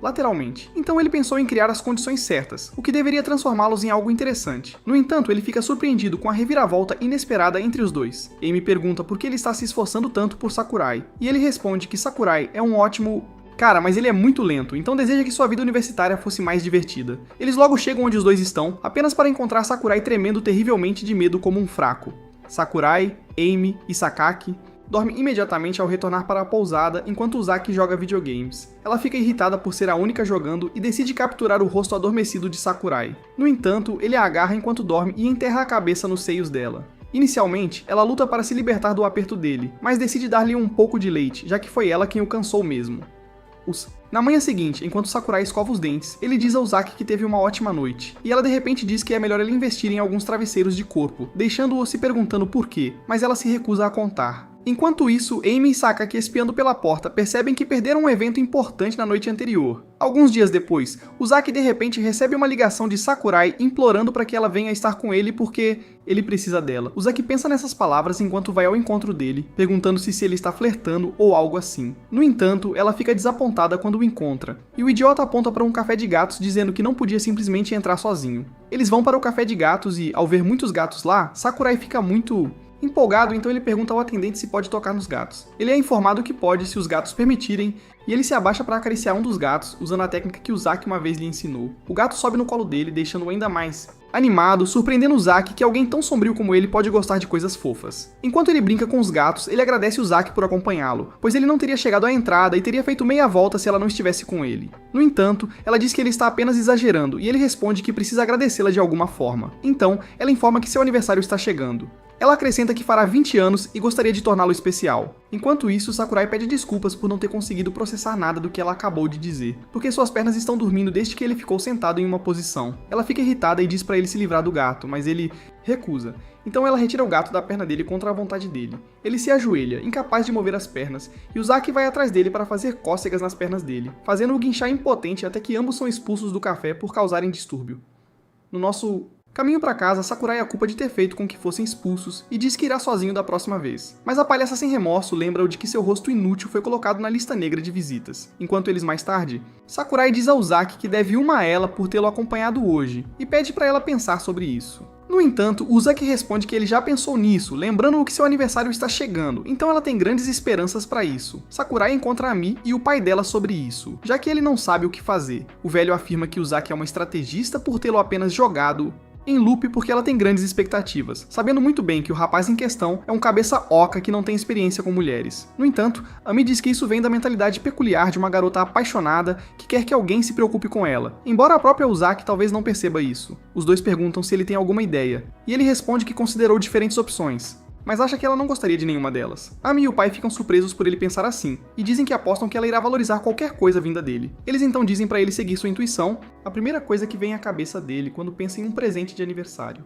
lateralmente. Então ele pensou em criar as condições certas, o que deveria transformá-los em algo interessante. No entanto, ele fica surpreendido com a reviravolta inesperada entre os dois. Amy pergunta por que ele está se esforçando tanto por Sakurai, e ele responde que Sakurai é um ótimo... Cara, mas ele é muito lento, então deseja que sua vida universitária fosse mais divertida. Eles logo chegam onde os dois estão, apenas para encontrar Sakurai tremendo terrivelmente de medo como um fraco. Sakurai, Amy e Sakaki dorme imediatamente ao retornar para a pousada enquanto Uzaki joga videogames. Ela fica irritada por ser a única jogando e decide capturar o rosto adormecido de Sakurai. No entanto, ele a agarra enquanto dorme e enterra a cabeça nos seios dela. Inicialmente, ela luta para se libertar do aperto dele, mas decide dar-lhe um pouco de leite, já que foi ela quem o cansou mesmo. Na manhã seguinte, enquanto Sakurai escova os dentes, ele diz a Uzaki que teve uma ótima noite, e ela de repente diz que é melhor ele investir em alguns travesseiros de corpo, deixando-o se perguntando por quê, mas ela se recusa a contar. Enquanto isso, Amy e Sakaki, espiando pela porta, percebem que perderam um evento importante na noite anterior. Alguns dias depois, Uzaki de repente recebe uma ligação de Sakurai implorando para que ela venha estar com ele porque ele precisa dela. Uzaki pensa nessas palavras enquanto vai ao encontro dele, perguntando-se se ele está flertando ou algo assim. No entanto, ela fica desapontada quando o encontra, e o idiota aponta para um café de gatos dizendo que não podia simplesmente entrar sozinho. Eles vão para o café de gatos e, ao ver muitos gatos lá, Sakurai fica muito... empolgado, então ele pergunta ao atendente se pode tocar nos gatos. Ele é informado que pode se os gatos permitirem, e ele se abaixa para acariciar um dos gatos, usando a técnica que Uzaki uma vez lhe ensinou. O gato sobe no colo dele, deixando-o ainda mais animado, surpreendendo Uzaki que alguém tão sombrio como ele pode gostar de coisas fofas. Enquanto ele brinca com os gatos, ele agradece Uzaki por acompanhá-lo, pois ele não teria chegado à entrada e teria feito meia volta se ela não estivesse com ele. No entanto, ela diz que ele está apenas exagerando, e ele responde que precisa agradecê-la de alguma forma. Então, ela informa que seu aniversário está chegando. Ela acrescenta que fará 20 anos e gostaria de torná-lo especial. Enquanto isso, Sakurai pede desculpas por não ter conseguido processar nada do que ela acabou de dizer, porque suas pernas estão dormindo desde que ele ficou sentado em uma posição. Ela fica irritada e diz para ele se livrar do gato, mas ele recusa. Então ela retira o gato da perna dele contra a vontade dele. Ele se ajoelha, incapaz de mover as pernas, e Uzaki vai atrás dele para fazer cócegas nas pernas dele, fazendo-o guinchar impotente até que ambos são expulsos do café por causarem distúrbio. No nosso caminho para casa, Sakurai a culpa de ter feito com que fossem expulsos e diz que irá sozinho da próxima vez. Mas a palhaça sem remorso lembra-o de que seu rosto inútil foi colocado na lista negra de visitas. Enquanto eles mais tarde, Sakurai diz a Uzaki que deve uma a ela por tê-lo acompanhado hoje, e pede para ela pensar sobre isso. No entanto, Uzaki responde que ele já pensou nisso, lembrando-o que seu aniversário está chegando, então ela tem grandes esperanças para isso. Sakurai encontra Ami e o pai dela sobre isso, já que ele não sabe o que fazer. O velho afirma que Uzaki é uma estrategista por tê-lo apenas jogado em loop porque ela tem grandes expectativas, sabendo muito bem que o rapaz em questão é um cabeça oca que não tem experiência com mulheres. No entanto, Ami diz que isso vem da mentalidade peculiar de uma garota apaixonada que quer que alguém se preocupe com ela, embora a própria Uzaki talvez não perceba isso. Os dois perguntam se ele tem alguma ideia, e ele responde que considerou diferentes opções, mas acha que ela não gostaria de nenhuma delas. Ami e o pai ficam surpresos por ele pensar assim, e dizem que apostam que ela irá valorizar qualquer coisa vinda dele. Eles então dizem para ele seguir sua intuição, a primeira coisa que vem à cabeça dele quando pensa em um presente de aniversário.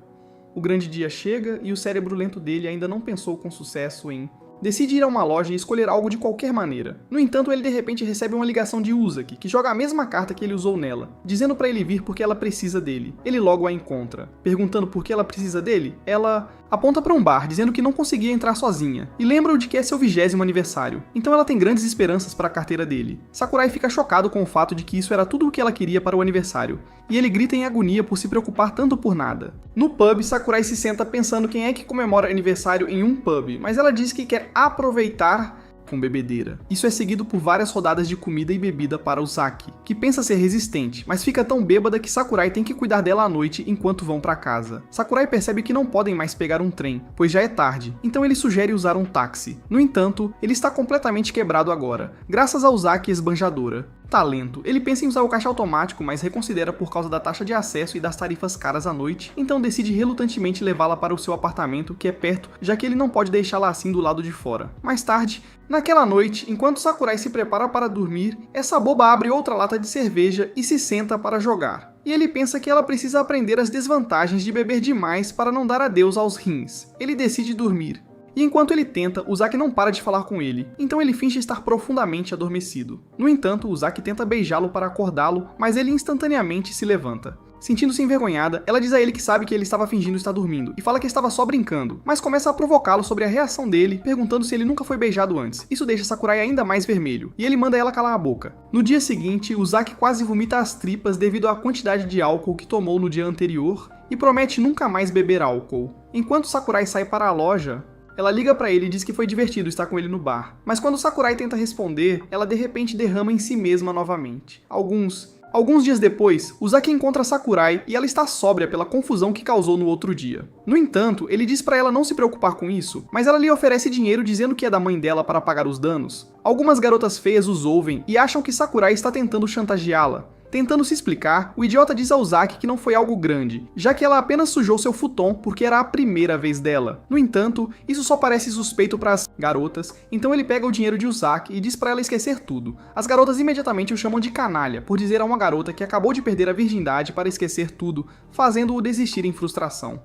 O grande dia chega e o cérebro lento dele ainda não pensou com sucesso em... decide ir a uma loja e escolher algo de qualquer maneira. No entanto, ele de repente recebe uma ligação de Uzaki, que joga a mesma carta que ele usou nela, dizendo para ele vir porque ela precisa dele. Ele logo a encontra. Perguntando por que ela precisa dele, ela aponta para um bar, dizendo que não conseguia entrar sozinha, e lembra-o de que é seu 20º aniversário. Então ela tem grandes esperanças para a carteira dele. Sakurai fica chocado com o fato de que isso era tudo o que ela queria para o aniversário, e ele grita em agonia por se preocupar tanto por nada. No pub, Sakurai se senta pensando quem é que comemora aniversário em um pub, mas ela diz que quer aproveitar com bebedeira. Isso é seguido por várias rodadas de comida e bebida para Uzaki, que pensa ser resistente, mas fica tão bêbada que Sakurai tem que cuidar dela à noite enquanto vão para casa. Sakurai percebe que não podem mais pegar um trem, pois já é tarde, então ele sugere usar um táxi. No entanto, ele está completamente quebrado agora, graças a Uzaki esbanjadora. Talento. Ele pensa em usar o caixa automático, mas reconsidera por causa da taxa de acesso e das tarifas caras à noite, então decide relutantemente levá-la para o seu apartamento, que é perto, já que ele não pode deixá-la assim do lado de fora. Mais tarde, naquela noite, enquanto Sakurai se prepara para dormir, essa boba abre outra lata de cerveja e se senta para jogar. E ele pensa que ela precisa aprender as desvantagens de beber demais para não dar adeus aos rins. Ele decide dormir. E enquanto ele tenta, o Zack não para de falar com ele, então ele finge estar profundamente adormecido. No entanto, o Zack tenta beijá-lo para acordá-lo, mas ele instantaneamente se levanta. Sentindo-se envergonhada, ela diz a ele que sabe que ele estava fingindo estar dormindo, e fala que estava só brincando, mas começa a provocá-lo sobre a reação dele, perguntando se ele nunca foi beijado antes. Isso deixa Sakurai ainda mais vermelho, e ele manda ela calar a boca. No dia seguinte, o Zack quase vomita as tripas devido à quantidade de álcool que tomou no dia anterior, e promete nunca mais beber álcool. Enquanto Sakurai sai para a loja, ela liga pra ele e diz que foi divertido estar com ele no bar. Mas quando Sakurai tenta responder, ela de repente derrama em si mesma novamente. Alguns dias depois, o Zack encontra Sakurai e ela está sóbria pela confusão que causou no outro dia. No entanto, ele diz pra ela não se preocupar com isso, mas ela lhe oferece dinheiro dizendo que é da mãe dela para pagar os danos. Algumas garotas feias os ouvem e acham que Sakurai está tentando chantageá-la. Tentando se explicar, o idiota diz ao Zack que não foi algo grande, já que ela apenas sujou seu futon porque era a primeira vez dela. No entanto, isso só parece suspeito para as garotas, então ele pega o dinheiro de Zack e diz para ela esquecer tudo. As garotas imediatamente o chamam de canalha, por dizer a uma garota que acabou de perder a virgindade para esquecer tudo, fazendo-o desistir em frustração.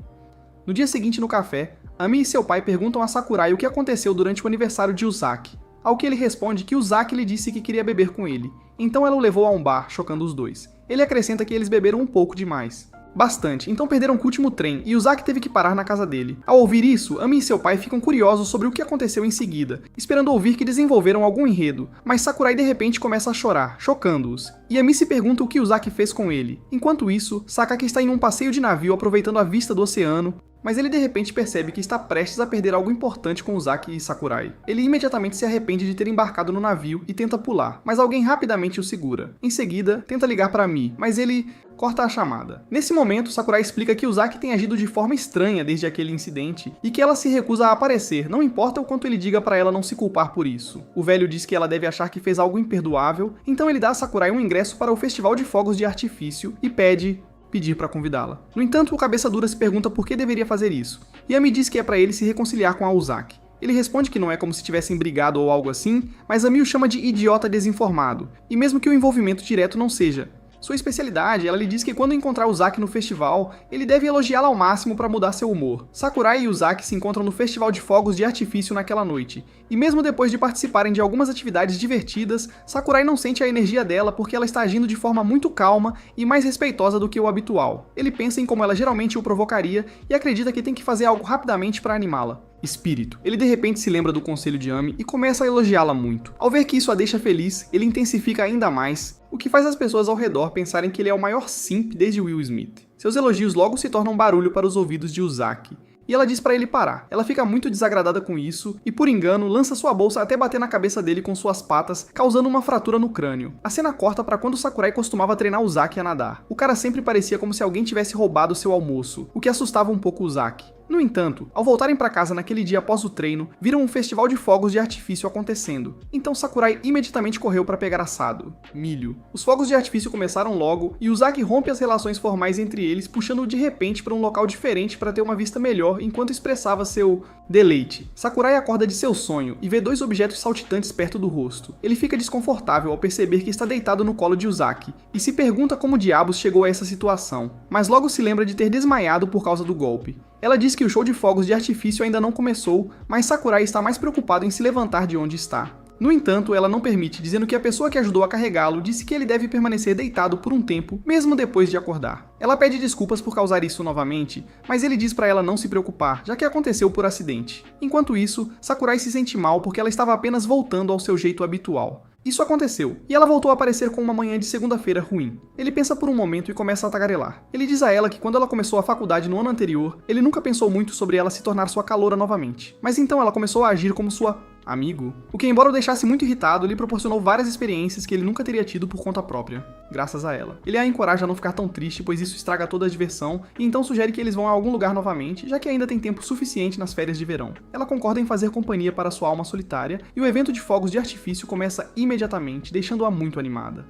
No dia seguinte no café, Ami e seu pai perguntam a Sakurai o que aconteceu durante o aniversário de Zack. Ao que ele responde que o Zack lhe disse que queria beber com ele, então ela o levou a um bar, chocando os dois. Ele acrescenta que eles beberam um pouco demais. Bastante, então perderam o último trem e o Zack teve que parar na casa dele. Ao ouvir isso, Ami e seu pai ficam curiosos sobre o que aconteceu em seguida, esperando ouvir que desenvolveram algum enredo, mas Sakurai de repente começa a chorar, chocando-os. E Ami se pergunta o que o Zack fez com ele. Enquanto isso, Sakaki está em um passeio de navio aproveitando a vista do oceano, mas ele de repente percebe que está prestes a perder algo importante com o Zack e Sakurai. Ele imediatamente se arrepende de ter embarcado no navio e tenta pular, mas alguém rapidamente o segura. Em seguida, tenta ligar para Mi, mas ele corta a chamada. Nesse momento, Sakurai explica que o Zack tem agido de forma estranha desde aquele incidente e que ela se recusa a aparecer, não importa o quanto ele diga para ela não se culpar por isso. O velho diz que ela deve achar que fez algo imperdoável, então ele dá a Sakurai um ingresso para o Festival de Fogos de Artifício e pedir para convidá-la. No entanto, o cabeça dura se pergunta por que deveria fazer isso, e Ami diz que é para ele se reconciliar com a Zack. Ele responde que não é como se tivessem brigado ou algo assim, mas Ami o chama de idiota desinformado, e mesmo que o envolvimento direto não seja sua especialidade, ela lhe diz que quando encontrar o Zack no festival, ele deve elogiá-la ao máximo para mudar seu humor. Sakurai e o Zack se encontram no Festival de Fogos de Artifício naquela noite, e mesmo depois de participarem de algumas atividades divertidas, Sakurai não sente a energia dela porque ela está agindo de forma muito calma e mais respeitosa do que o habitual. Ele pensa em como ela geralmente o provocaria e acredita que tem que fazer algo rapidamente para animá-la. Espírito. Ele de repente se lembra do conselho de Ami e começa a elogiá-la muito. Ao ver que isso a deixa feliz, ele intensifica ainda mais, o que faz as pessoas ao redor pensarem que ele é o maior simp desde Will Smith. Seus elogios logo se tornam barulho para os ouvidos de Zack, e ela diz para ele parar. Ela fica muito desagradada com isso e, por engano, lança sua bolsa até bater na cabeça dele com suas patas, causando uma fratura no crânio. A cena corta para quando Sakurai costumava treinar o Zack a nadar. O cara sempre parecia como se alguém tivesse roubado seu almoço, o que assustava um pouco o Zack. No entanto, ao voltarem para casa naquele dia após o treino, viram um festival de fogos de artifício acontecendo. Então Sakurai imediatamente correu para pegar assado, milho. Os fogos de artifício começaram logo e o Zack rompe as relações formais entre eles, puxando-o de repente para um local diferente para ter uma vista melhor enquanto expressava seu deleite. Sakurai acorda de seu sonho e vê dois objetos saltitantes perto do rosto. Ele fica desconfortável ao perceber que está deitado no colo de Zack e se pergunta como diabos chegou a essa situação, mas logo se lembra de ter desmaiado por causa do golpe. Ela diz que o show de fogos de artifício ainda não começou, mas Sakurai está mais preocupado em se levantar de onde está. No entanto, ela não permite, dizendo que a pessoa que ajudou a carregá-lo disse que ele deve permanecer deitado por um tempo, mesmo depois de acordar. Ela pede desculpas por causar isso novamente, mas ele diz para ela não se preocupar, já que aconteceu por acidente. Enquanto isso, Sakurai se sente mal porque ela estava apenas voltando ao seu jeito habitual. Isso aconteceu, e ela voltou a aparecer com uma manhã de segunda-feira ruim. Ele pensa por um momento e começa a tagarelar. Ele diz a ela que quando ela começou a faculdade no ano anterior, ele nunca pensou muito sobre ela se tornar sua caloura novamente. Mas então ela começou a agir como sua amigo, o que, embora o deixasse muito irritado, lhe proporcionou várias experiências que ele nunca teria tido por conta própria, graças a ela. Ele a encoraja a não ficar tão triste, pois isso estraga toda a diversão, e então sugere que eles vão a algum lugar novamente, já que ainda tem tempo suficiente nas férias de verão. Ela concorda em fazer companhia para sua alma solitária, e o evento de fogos de artifício começa imediatamente, deixando-a muito animada.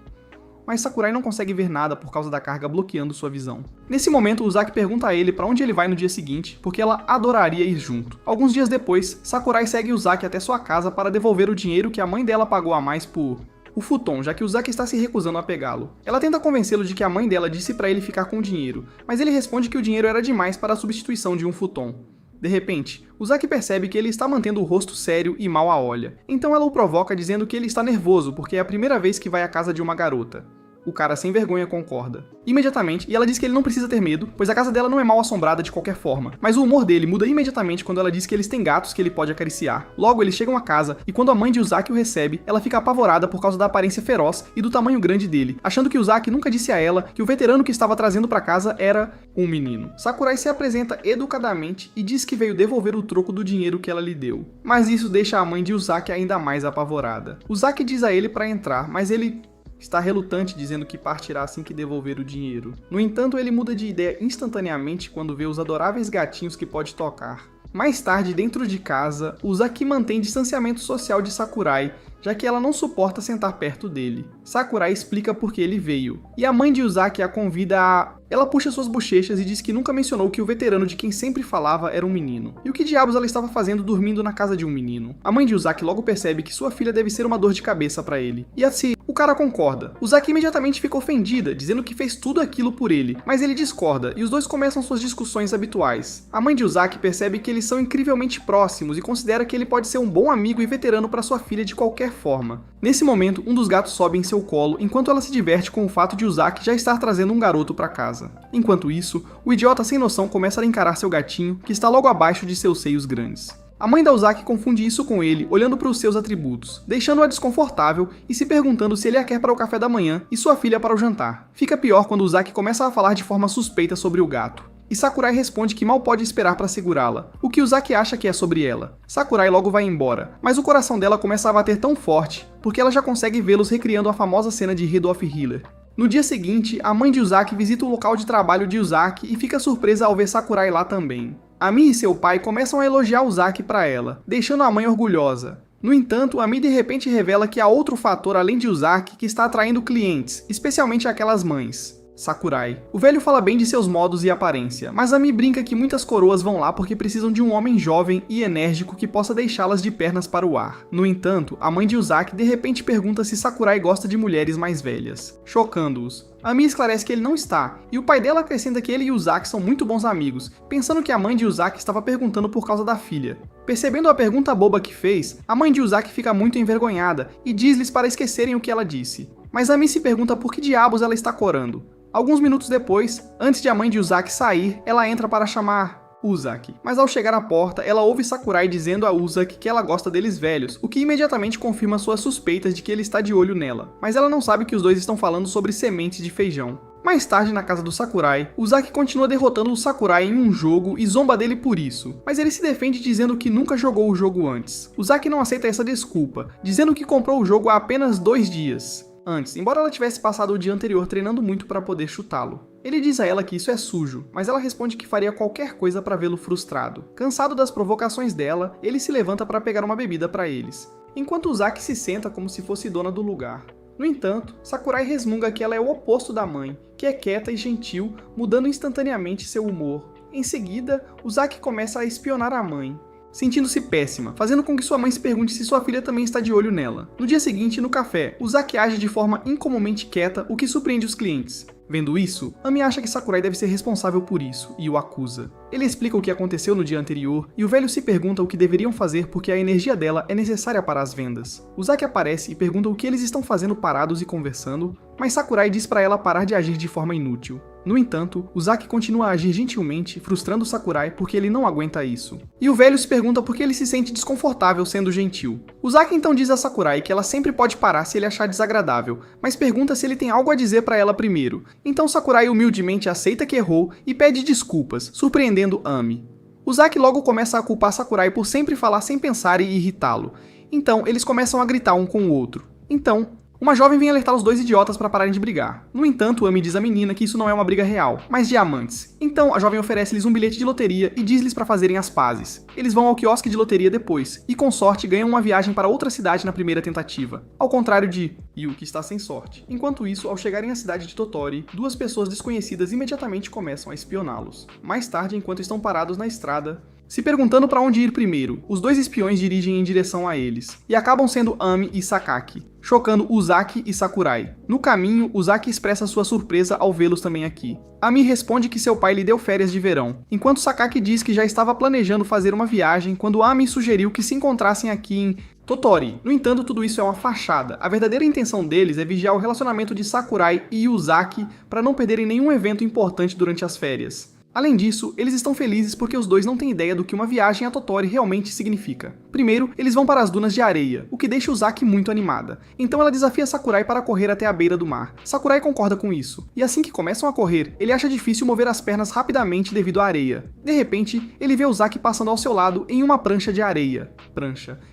Mas Sakurai não consegue ver nada por causa da carga bloqueando sua visão. Nesse momento, Uzaki pergunta a ele para onde ele vai no dia seguinte, porque ela adoraria ir junto. Alguns dias depois, Sakurai segue Uzaki até sua casa para devolver o dinheiro que a mãe dela pagou a mais por o futon, já que Uzaki está se recusando a pegá-lo. Ela tenta convencê-lo de que a mãe dela disse para ele ficar com o dinheiro, mas ele responde que o dinheiro era demais para a substituição de um futon. De repente, Uzaki percebe que ele está mantendo o rosto sério e mal a olha. Então ela o provoca dizendo que ele está nervoso porque é a primeira vez que vai à casa de uma garota. O cara sem vergonha concorda. Imediatamente, e ela diz que ele não precisa ter medo, pois a casa dela não é mal assombrada de qualquer forma. Mas o humor dele muda imediatamente quando ela diz que eles têm gatos que ele pode acariciar. Logo, eles chegam à casa, e quando a mãe de Uzaki o recebe, ela fica apavorada por causa da aparência feroz e do tamanho grande dele, achando que Uzaki nunca disse a ela que o veterano que estava trazendo para casa era um menino. Sakurai se apresenta educadamente e diz que veio devolver o troco do dinheiro que ela lhe deu. Mas isso deixa a mãe de Uzaki ainda mais apavorada. Uzaki diz a ele para entrar, mas ele está relutante, dizendo que partirá assim que devolver o dinheiro. No entanto, ele muda de ideia instantaneamente quando vê os adoráveis gatinhos que pode tocar. Mais tarde, dentro de casa, Uzaki mantém distanciamento social de Sakurai, já que ela não suporta sentar perto dele. Sakurai explica por que ele veio, e a mãe de Uzaki a convida a... Ela puxa suas bochechas e diz que nunca mencionou que o veterano de quem sempre falava era um menino. E o que diabos ela estava fazendo dormindo na casa de um menino? A mãe de Uzaki logo percebe que sua filha deve ser uma dor de cabeça para ele. E assim, o cara concorda. Uzaki imediatamente fica ofendida, dizendo que fez tudo aquilo por ele, mas ele discorda, e os dois começam suas discussões habituais. A mãe de Uzaki percebe que eles são incrivelmente próximos e considera que ele pode ser um bom amigo e veterano para sua filha de qualquer forma. Nesse momento, um dos gatos sobe em seu colo, enquanto ela se diverte com o fato de Uzaki já estar trazendo um garoto para casa. Enquanto isso, o idiota sem noção começa a encarar seu gatinho, que está logo abaixo de seus seios grandes. A mãe da Uzaki confunde isso com ele, olhando para os seus atributos, deixando-a desconfortável e se perguntando se ele a quer para o café da manhã e sua filha para o jantar. Fica pior quando Uzaki começa a falar de forma suspeita sobre o gato. E Sakurai responde que mal pode esperar para segurá-la, o que Uzaki acha que é sobre ela. Sakurai logo vai embora, mas o coração dela começa a bater tão forte, porque ela já consegue vê-los recriando a famosa cena de Rudolph Hiller. No dia seguinte, a mãe de Uzaki visita o local de trabalho de Uzaki e fica surpresa ao ver Sakurai lá também. Ami e seu pai começam a elogiar Uzaki para ela, deixando a mãe orgulhosa. No entanto, Ami de repente revela que há outro fator além de Uzaki que está atraindo clientes, especialmente aquelas mães. Sakurai. O velho fala bem de seus modos e aparência, mas Ami brinca que muitas coroas vão lá porque precisam de um homem jovem e enérgico que possa deixá-las de pernas para o ar. No entanto, a mãe de Uzaki de repente pergunta se Sakurai gosta de mulheres mais velhas, chocando-os. Ami esclarece que ele não está, e o pai dela acrescenta que ele e Uzaki são muito bons amigos, pensando que a mãe de Uzaki estava perguntando por causa da filha. Percebendo a pergunta boba que fez, a mãe de Uzaki fica muito envergonhada e diz-lhes para esquecerem o que ela disse. Mas Ami se pergunta por que diabos ela está corando. Alguns minutos depois, antes de a mãe de Uzaki sair, ela entra para chamar Uzaki. Mas ao chegar à porta, ela ouve Sakurai dizendo a Uzaki que ela gosta deles velhos, o que imediatamente confirma suas suspeitas de que ele está de olho nela. Mas ela não sabe que os dois estão falando sobre sementes de feijão. Mais tarde, na casa do Sakurai, Uzaki continua derrotando o Sakurai em um jogo e zomba dele por isso, mas ele se defende dizendo que nunca jogou o jogo antes. Uzaki não aceita essa desculpa, dizendo que comprou o jogo há apenas 2 dias. Antes, embora ela tivesse passado o dia anterior treinando muito para poder chutá-lo. Ele diz a ela que isso é sujo, mas ela responde que faria qualquer coisa para vê-lo frustrado. Cansado das provocações dela, ele se levanta para pegar uma bebida para eles, enquanto Uzaki se senta como se fosse dona do lugar. No entanto, Sakurai resmunga que ela é o oposto da mãe, que é quieta e gentil, mudando instantaneamente seu humor. Em seguida, Uzaki começa a espionar a mãe, sentindo-se péssima, fazendo com que sua mãe se pergunte se sua filha também está de olho nela. No dia seguinte, no café, Uzaki age de forma incomumente quieta, o que surpreende os clientes. Vendo isso, Ami acha que Sakurai deve ser responsável por isso, e o acusa. Ele explica o que aconteceu no dia anterior, e o velho se pergunta o que deveriam fazer porque a energia dela é necessária para as vendas. Uzaki aparece e pergunta o que eles estão fazendo parados e conversando, mas Sakurai diz para ela parar de agir de forma inútil. No entanto, Uzaki continua a agir gentilmente, frustrando Sakurai porque ele não aguenta isso. E o velho se pergunta por que ele se sente desconfortável sendo gentil. Uzaki então diz a Sakurai que ela sempre pode parar se ele achar desagradável, mas pergunta se ele tem algo a dizer para ela primeiro. Então Sakurai humildemente aceita que errou e pede desculpas, surpreendendo Ami. Uzaki logo começa a culpar Sakurai por sempre falar sem pensar e irritá-lo. Então, eles começam a gritar um com o outro. Então, uma jovem vem alertar os dois idiotas para pararem de brigar. No entanto, Amy diz à menina que isso não é uma briga real, mas de amantes. Então, a jovem oferece-lhes um bilhete de loteria e diz-lhes para fazerem as pazes. Eles vão ao quiosque de loteria depois, e com sorte ganham uma viagem para outra cidade na primeira tentativa. Ao contrário de Yu, que está sem sorte. Enquanto isso, ao chegarem à cidade de Totori, duas pessoas desconhecidas imediatamente começam a espioná-los. Mais tarde, enquanto estão parados na estrada, se perguntando para onde ir primeiro, os dois espiões dirigem em direção a eles, e acabam sendo Ami e Sakaki, chocando Uzaki e Sakurai. No caminho, Uzaki expressa sua surpresa ao vê-los também aqui. Ami responde que seu pai lhe deu férias de verão, enquanto Sakaki diz que já estava planejando fazer uma viagem quando Ami sugeriu que se encontrassem aqui em Totori. No entanto, tudo isso é uma fachada. A verdadeira intenção deles é vigiar o relacionamento de Sakurai e Uzaki para não perderem nenhum evento importante durante as férias. Além disso, eles estão felizes porque os dois não têm ideia do que uma viagem a Totori realmente significa. Primeiro, eles vão para as dunas de areia, o que deixa Uzaki muito animada. Então ela desafia Sakurai para correr até a beira do mar. Sakurai concorda com isso, e assim que começam a correr, ele acha difícil mover as pernas rapidamente devido à areia. De repente, ele vê Uzaki passando ao seu lado em uma prancha de areia.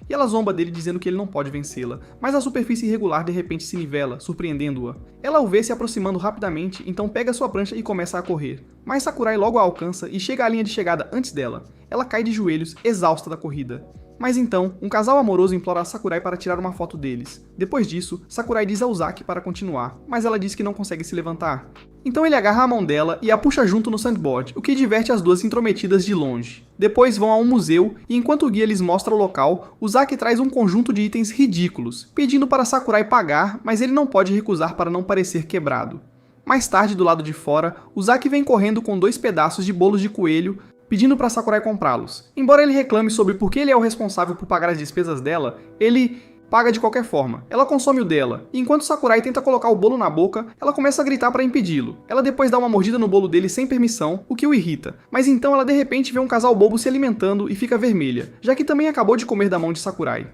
E ela zomba dele dizendo que ele não pode vencê-la, mas a superfície irregular de repente se nivela, surpreendendo-a. Ela o vê se aproximando rapidamente, então pega sua prancha e começa a correr. Mas Sakurai logo a alcança e chega à linha de chegada antes dela. Ela cai de joelhos, exausta da corrida. Mas então, um casal amoroso implora a Sakurai para tirar uma foto deles. Depois disso, Sakurai diz a Uzaki para continuar, mas ela diz que não consegue se levantar. Então ele agarra a mão dela e a puxa junto no sandboard, o que diverte as duas intrometidas de longe. Depois vão a um museu e enquanto o guia lhes mostra o local, Uzaki traz um conjunto de itens ridículos, pedindo para Sakurai pagar, mas ele não pode recusar para não parecer quebrado. Mais tarde, do lado de fora, Uzaki vem correndo com 2 pedaços de bolos de coelho, pedindo para Sakurai comprá-los. Embora ele reclame sobre por que ele é o responsável por pagar as despesas dela, ele paga de qualquer forma. Ela consome o dela, e enquanto Sakurai tenta colocar o bolo na boca, ela começa a gritar para impedi-lo. Ela depois dá uma mordida no bolo dele sem permissão, o que o irrita. Mas então ela de repente vê um casal bobo se alimentando e fica vermelha, já que também acabou de comer da mão de Sakurai.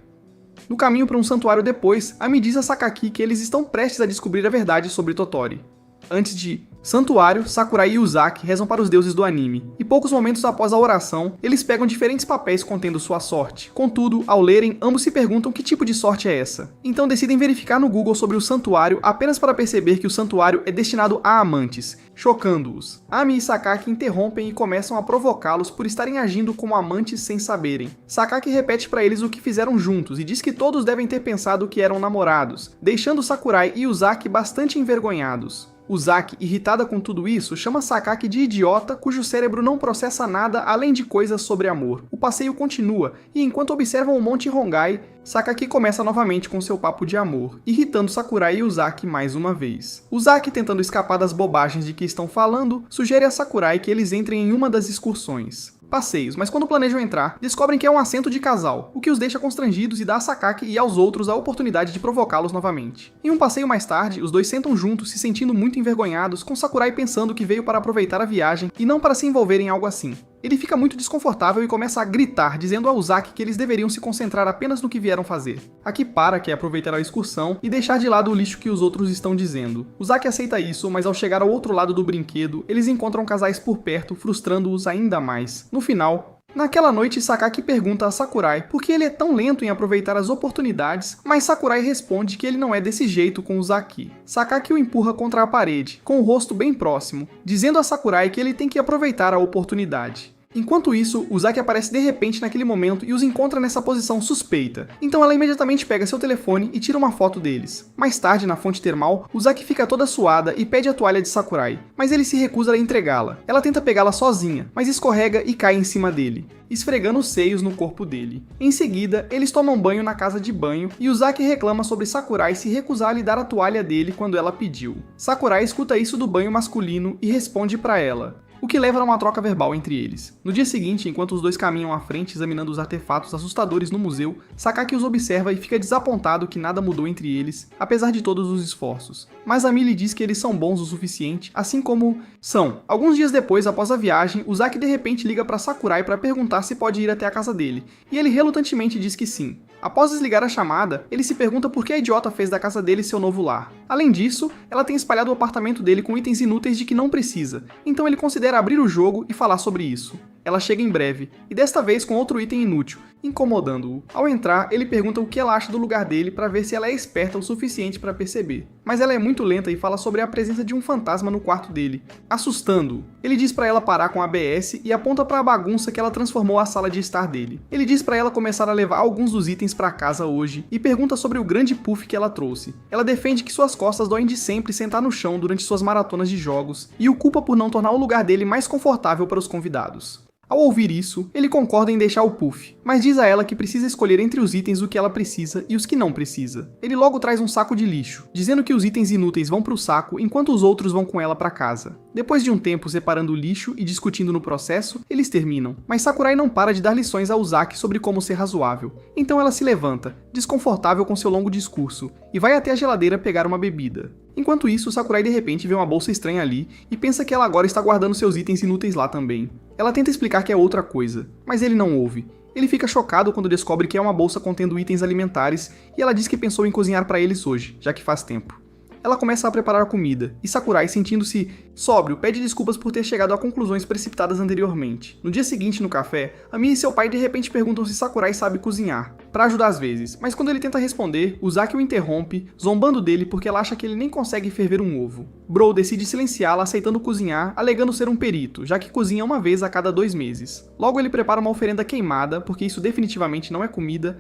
No caminho para um santuário depois, Ami diz a Sakaki que eles estão prestes a descobrir a verdade sobre Totori. Antes de santuário, Sakurai e Uzaki rezam para os deuses do anime, e poucos momentos após a oração, eles pegam diferentes papéis contendo sua sorte. Contudo, ao lerem, ambos se perguntam que tipo de sorte é essa. Então decidem verificar no Google sobre o santuário apenas para perceber que o santuário é destinado a amantes, chocando-os. Ami e Sakaki interrompem e começam a provocá-los por estarem agindo como amantes sem saberem. Sakaki repete para eles o que fizeram juntos e diz que todos devem ter pensado que eram namorados, deixando Sakurai e Uzaki bastante envergonhados. Uzaki, irritada com tudo isso, chama Sakaki de idiota cujo cérebro não processa nada além de coisas sobre amor. O passeio continua, e enquanto observam o Monte Hongai, Sakaki começa novamente com seu papo de amor, irritando Sakurai e Uzaki mais uma vez. Uzaki, tentando escapar das bobagens de que estão falando, sugere a Sakurai que eles entrem em uma das excursões. Passeios, mas quando planejam entrar, descobrem que é um assento de casal, o que os deixa constrangidos e dá a Sakaki e aos outros a oportunidade de provocá-los novamente. Em um passeio mais tarde, os dois sentam juntos, se sentindo muito envergonhados, com Sakurai pensando que veio para aproveitar a viagem e não para se envolver em algo assim. Ele fica muito desconfortável e começa a gritar, dizendo a Uzaki que eles deveriam se concentrar apenas no que vieram fazer. Aqui para quer aproveitar a excursão e deixar de lado o lixo que os outros estão dizendo. Uzaki aceita isso, mas ao chegar ao outro lado do brinquedo, eles encontram casais por perto, frustrando-os ainda mais. No final, naquela noite, Sakaki pergunta a Sakurai por que ele é tão lento em aproveitar as oportunidades, mas Sakurai responde que ele não é desse jeito com Uzaki. Sakaki o empurra contra a parede, com o rosto bem próximo, dizendo a Sakurai que ele tem que aproveitar a oportunidade. Enquanto isso, Uzaki aparece de repente naquele momento e os encontra nessa posição suspeita. Então ela imediatamente pega seu telefone e tira uma foto deles. Mais tarde, na fonte termal, Uzaki fica toda suada e pede a toalha de Sakurai, mas ele se recusa a entregá-la. Ela tenta pegá-la sozinha, mas escorrega e cai em cima dele, esfregando os seios no corpo dele. Em seguida, eles tomam banho na casa de banho e Uzaki reclama sobre Sakurai se recusar a lhe dar a toalha dele quando ela pediu. Sakurai escuta isso do banho masculino e responde pra ela, o que leva a uma troca verbal entre eles. No dia seguinte, enquanto os dois caminham à frente examinando os artefatos assustadores no museu, Sakaki os observa e fica desapontado que nada mudou entre eles, apesar de todos os esforços. Mas Ami lhe diz que eles são bons o suficiente, assim como são. Alguns dias depois, após a viagem, Uzaki de repente liga para Sakurai para perguntar se pode ir até a casa dele, e ele relutantemente diz que sim. Após desligar a chamada, ele se pergunta por que a idiota fez da casa dele seu novo lar. Além disso, ela tem espalhado o apartamento dele com itens inúteis de que não precisa, então ele considera abrir o jogo e falar sobre isso. Ela chega em breve, e desta vez com outro item inútil, incomodando-o. Ao entrar, ele pergunta o que ela acha do lugar dele para ver se ela é esperta o suficiente para perceber. Mas ela é muito lenta e fala sobre a presença de um fantasma no quarto dele, assustando-o. Ele diz para ela parar com a ABS e aponta para a bagunça que ela transformou a sala de estar dele. Ele diz para ela começar a levar alguns dos itens para casa hoje e pergunta sobre o grande puff que ela trouxe. Ela defende que suas costas doem de sempre sentar no chão durante suas maratonas de jogos e o culpa por não tornar o lugar dele mais confortável para os convidados. Ao ouvir isso, ele concorda em deixar o puff, mas diz a ela que precisa escolher entre os itens o que ela precisa e os que não precisa. Ele logo traz um saco de lixo, dizendo que os itens inúteis vão para o saco enquanto os outros vão com ela para casa. Depois de um tempo separando o lixo e discutindo no processo, eles terminam, mas Sakurai não para de dar lições a Uzaki sobre como ser razoável. Então ela se levanta, desconfortável com seu longo discurso, e vai até a geladeira pegar uma bebida. Enquanto isso, Sakurai de repente vê uma bolsa estranha ali e pensa que ela agora está guardando seus itens inúteis lá também. Ela tenta explicar que é outra coisa, mas ele não ouve. Ele fica chocado quando descobre que é uma bolsa contendo itens alimentares e ela diz que pensou em cozinhar para eles hoje, já que faz tempo. Ela começa a preparar comida, e Sakurai, sentindo-se sóbrio, pede desculpas por ter chegado a conclusões precipitadas anteriormente. No dia seguinte, no café, a Mia e seu pai de repente perguntam se Sakurai sabe cozinhar, pra ajudar às vezes, mas quando ele tenta responder, Uzaki o interrompe, zombando dele porque ela acha que ele nem consegue ferver um ovo. Bro decide silenciá-la aceitando cozinhar, alegando ser um perito, já que cozinha uma vez a cada 2 meses. Logo ele prepara uma oferenda queimada, porque isso definitivamente não é comida,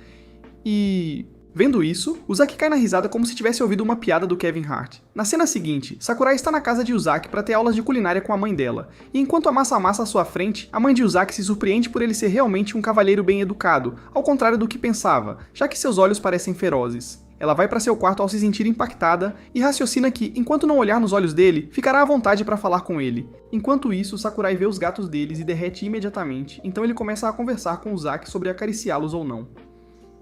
e... Vendo isso, Uzaki cai na risada como se tivesse ouvido uma piada do Kevin Hart. Na cena seguinte, Sakurai está na casa de Uzaki para ter aulas de culinária com a mãe dela, e enquanto amassa a massa à sua frente, a mãe de Uzaki se surpreende por ele ser realmente um cavalheiro bem educado, ao contrário do que pensava, já que seus olhos parecem ferozes. Ela vai para seu quarto ao se sentir impactada e raciocina que, enquanto não olhar nos olhos dele, ficará à vontade para falar com ele. Enquanto isso, Sakurai vê os gatos deles e derrete imediatamente, então ele começa a conversar com Uzaki sobre acariciá-los ou não.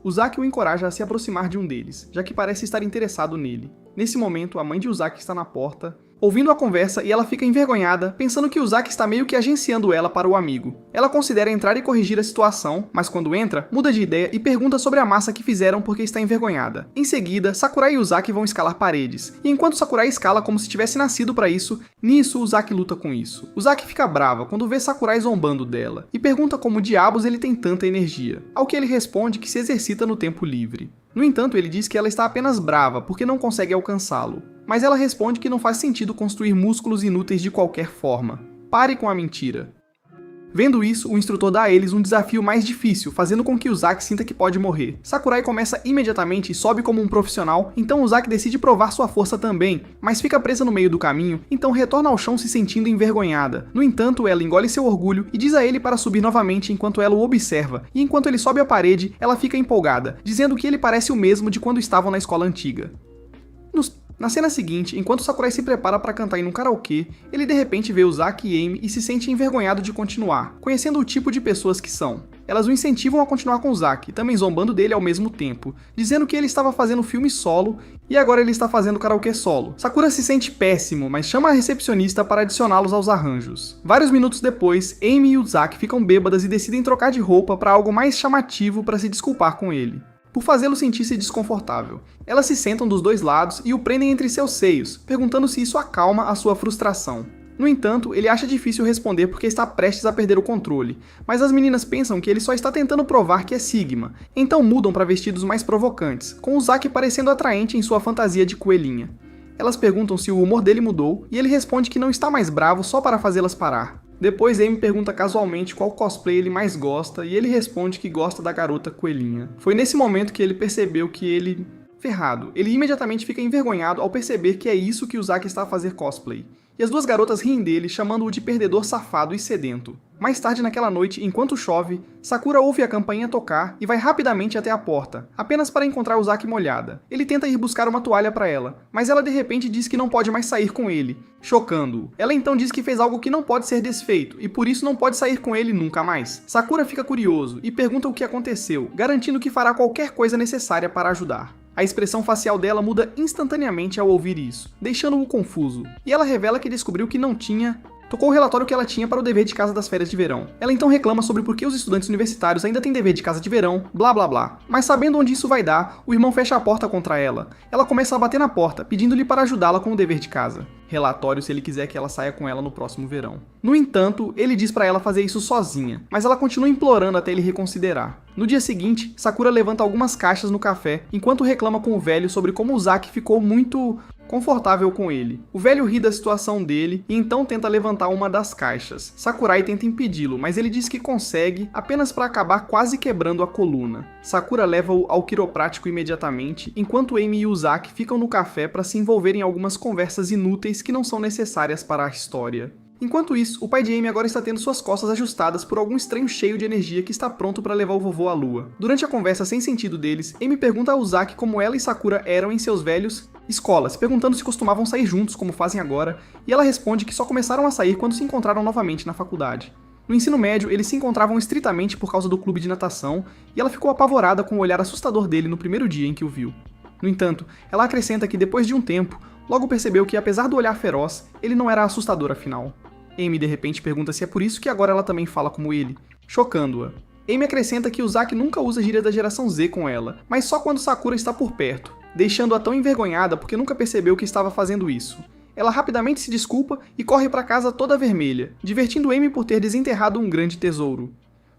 Uzaki o encoraja a se aproximar de um deles, já que parece estar interessado nele. Nesse momento, a mãe de Uzaki está na porta, ouvindo a conversa, e ela fica envergonhada, pensando que Uzaki está meio que agenciando ela para o amigo. Ela considera entrar e corrigir a situação, mas quando entra, muda de ideia e pergunta sobre a massa que fizeram porque está envergonhada. Em seguida, Sakurai e Uzaki vão escalar paredes, e enquanto Sakurai escala como se tivesse nascido para isso, nisso Uzaki luta com isso. Uzaki fica brava quando vê Sakurai zombando dela, e pergunta como diabos ele tem tanta energia, ao que ele responde que se exercita no tempo livre. No entanto, ele diz que ela está apenas brava porque não consegue alcançá-lo. Mas ela responde que não faz sentido construir músculos inúteis de qualquer forma. Pare com a mentira. Vendo isso, o instrutor dá a eles um desafio mais difícil, fazendo com que Uzaki sinta que pode morrer. Sakurai começa imediatamente e sobe como um profissional, então Uzaki decide provar sua força também, mas fica presa no meio do caminho, então retorna ao chão se sentindo envergonhada. No entanto, ela engole seu orgulho e diz a ele para subir novamente enquanto ela o observa, e enquanto ele sobe a parede, ela fica empolgada, dizendo que ele parece o mesmo de quando estavam na escola antiga. Na cena seguinte, enquanto Sakurai se prepara para cantar em um karaokê, ele de repente vê Uzaki e Amy e se sente envergonhado de continuar, conhecendo o tipo de pessoas que são. Elas o incentivam a continuar com Uzaki, também zombando dele ao mesmo tempo, dizendo que ele estava fazendo filme solo e agora ele está fazendo karaokê solo. Sakura se sente péssimo, mas chama a recepcionista para adicioná-los aos arranjos. Vários minutos depois, Amy e Uzaki ficam bêbadas e decidem trocar de roupa para algo mais chamativo para se desculpar com ele, por fazê-lo sentir-se desconfortável. Elas se sentam dos dois lados e o prendem entre seus seios, perguntando se isso acalma a sua frustração. No entanto, ele acha difícil responder porque está prestes a perder o controle, mas as meninas pensam que ele só está tentando provar que é Sigma, então mudam para vestidos mais provocantes, com Uzaki parecendo atraente em sua fantasia de coelhinha. Elas perguntam se o humor dele mudou, e ele responde que não está mais bravo só para fazê-las parar. Depois Amy pergunta casualmente qual cosplay ele mais gosta e ele responde que gosta da garota coelhinha. Foi nesse momento que ele percebeu que ele... ferrado. Ele imediatamente fica envergonhado ao perceber que é isso que Uzaki está a fazer cosplay. E as duas garotas riem dele, chamando-o de perdedor safado e sedento. Mais tarde naquela noite, enquanto chove, Sakura ouve a campainha tocar e vai rapidamente até a porta, apenas para encontrar Uzaki molhada. Ele tenta ir buscar uma toalha para ela, mas ela de repente diz que não pode mais sair com ele, chocando-o. Ela então diz que fez algo que não pode ser desfeito, e por isso não pode sair com ele nunca mais. Sakura fica curioso e pergunta o que aconteceu, garantindo que fará qualquer coisa necessária para ajudar. A expressão facial dela muda instantaneamente ao ouvir isso, deixando-o confuso, e ela revela que descobriu que não tinha tocou o relatório que ela tinha para o dever de casa das férias de verão. Ela então reclama sobre por que os estudantes universitários ainda têm dever de casa de verão, blá blá blá. Mas sabendo onde isso vai dar, o irmão fecha a porta contra ela. Ela começa a bater na porta, pedindo-lhe para ajudá-la com o dever de casa. Relatório se ele quiser que ela saia com ela no próximo verão. No entanto, ele diz para ela fazer isso sozinha, mas ela continua implorando até ele reconsiderar. No dia seguinte, Sakura levanta algumas caixas no café, enquanto reclama com o velho sobre como o Uzaki ficou muito confortável com ele. O velho ri da situação dele e então tenta levantar uma das caixas. Sakurai tenta impedi-lo, mas ele diz que consegue apenas para acabar quase quebrando a coluna. Sakura leva-o ao quiroprático imediatamente, enquanto Amy e Uzaki ficam no café para se envolver em algumas conversas inúteis que não são necessárias para a história. Enquanto isso, o pai de Amy agora está tendo suas costas ajustadas por algum estranho cheio de energia que está pronto para levar o vovô à lua. Durante a conversa sem sentido deles, Amy pergunta a Uzaki como ela e Sakura eram em seus velhos escolas, perguntando se costumavam sair juntos como fazem agora, e ela responde que só começaram a sair quando se encontraram novamente na faculdade. No ensino médio, eles se encontravam estritamente por causa do clube de natação, e ela ficou apavorada com o olhar assustador dele no primeiro dia em que o viu. No entanto, ela acrescenta que depois de um tempo, logo percebeu que apesar do olhar feroz, ele não era assustador afinal. Amy de repente pergunta se é por isso que agora ela também fala como ele, chocando-a. Amy acrescenta que Uzaki nunca usa gíria da geração Z com ela, mas só quando Sakura está por perto, deixando-a tão envergonhada porque nunca percebeu que estava fazendo isso. Ela rapidamente se desculpa e corre para casa toda vermelha, divertindo Amy por ter desenterrado um grande tesouro.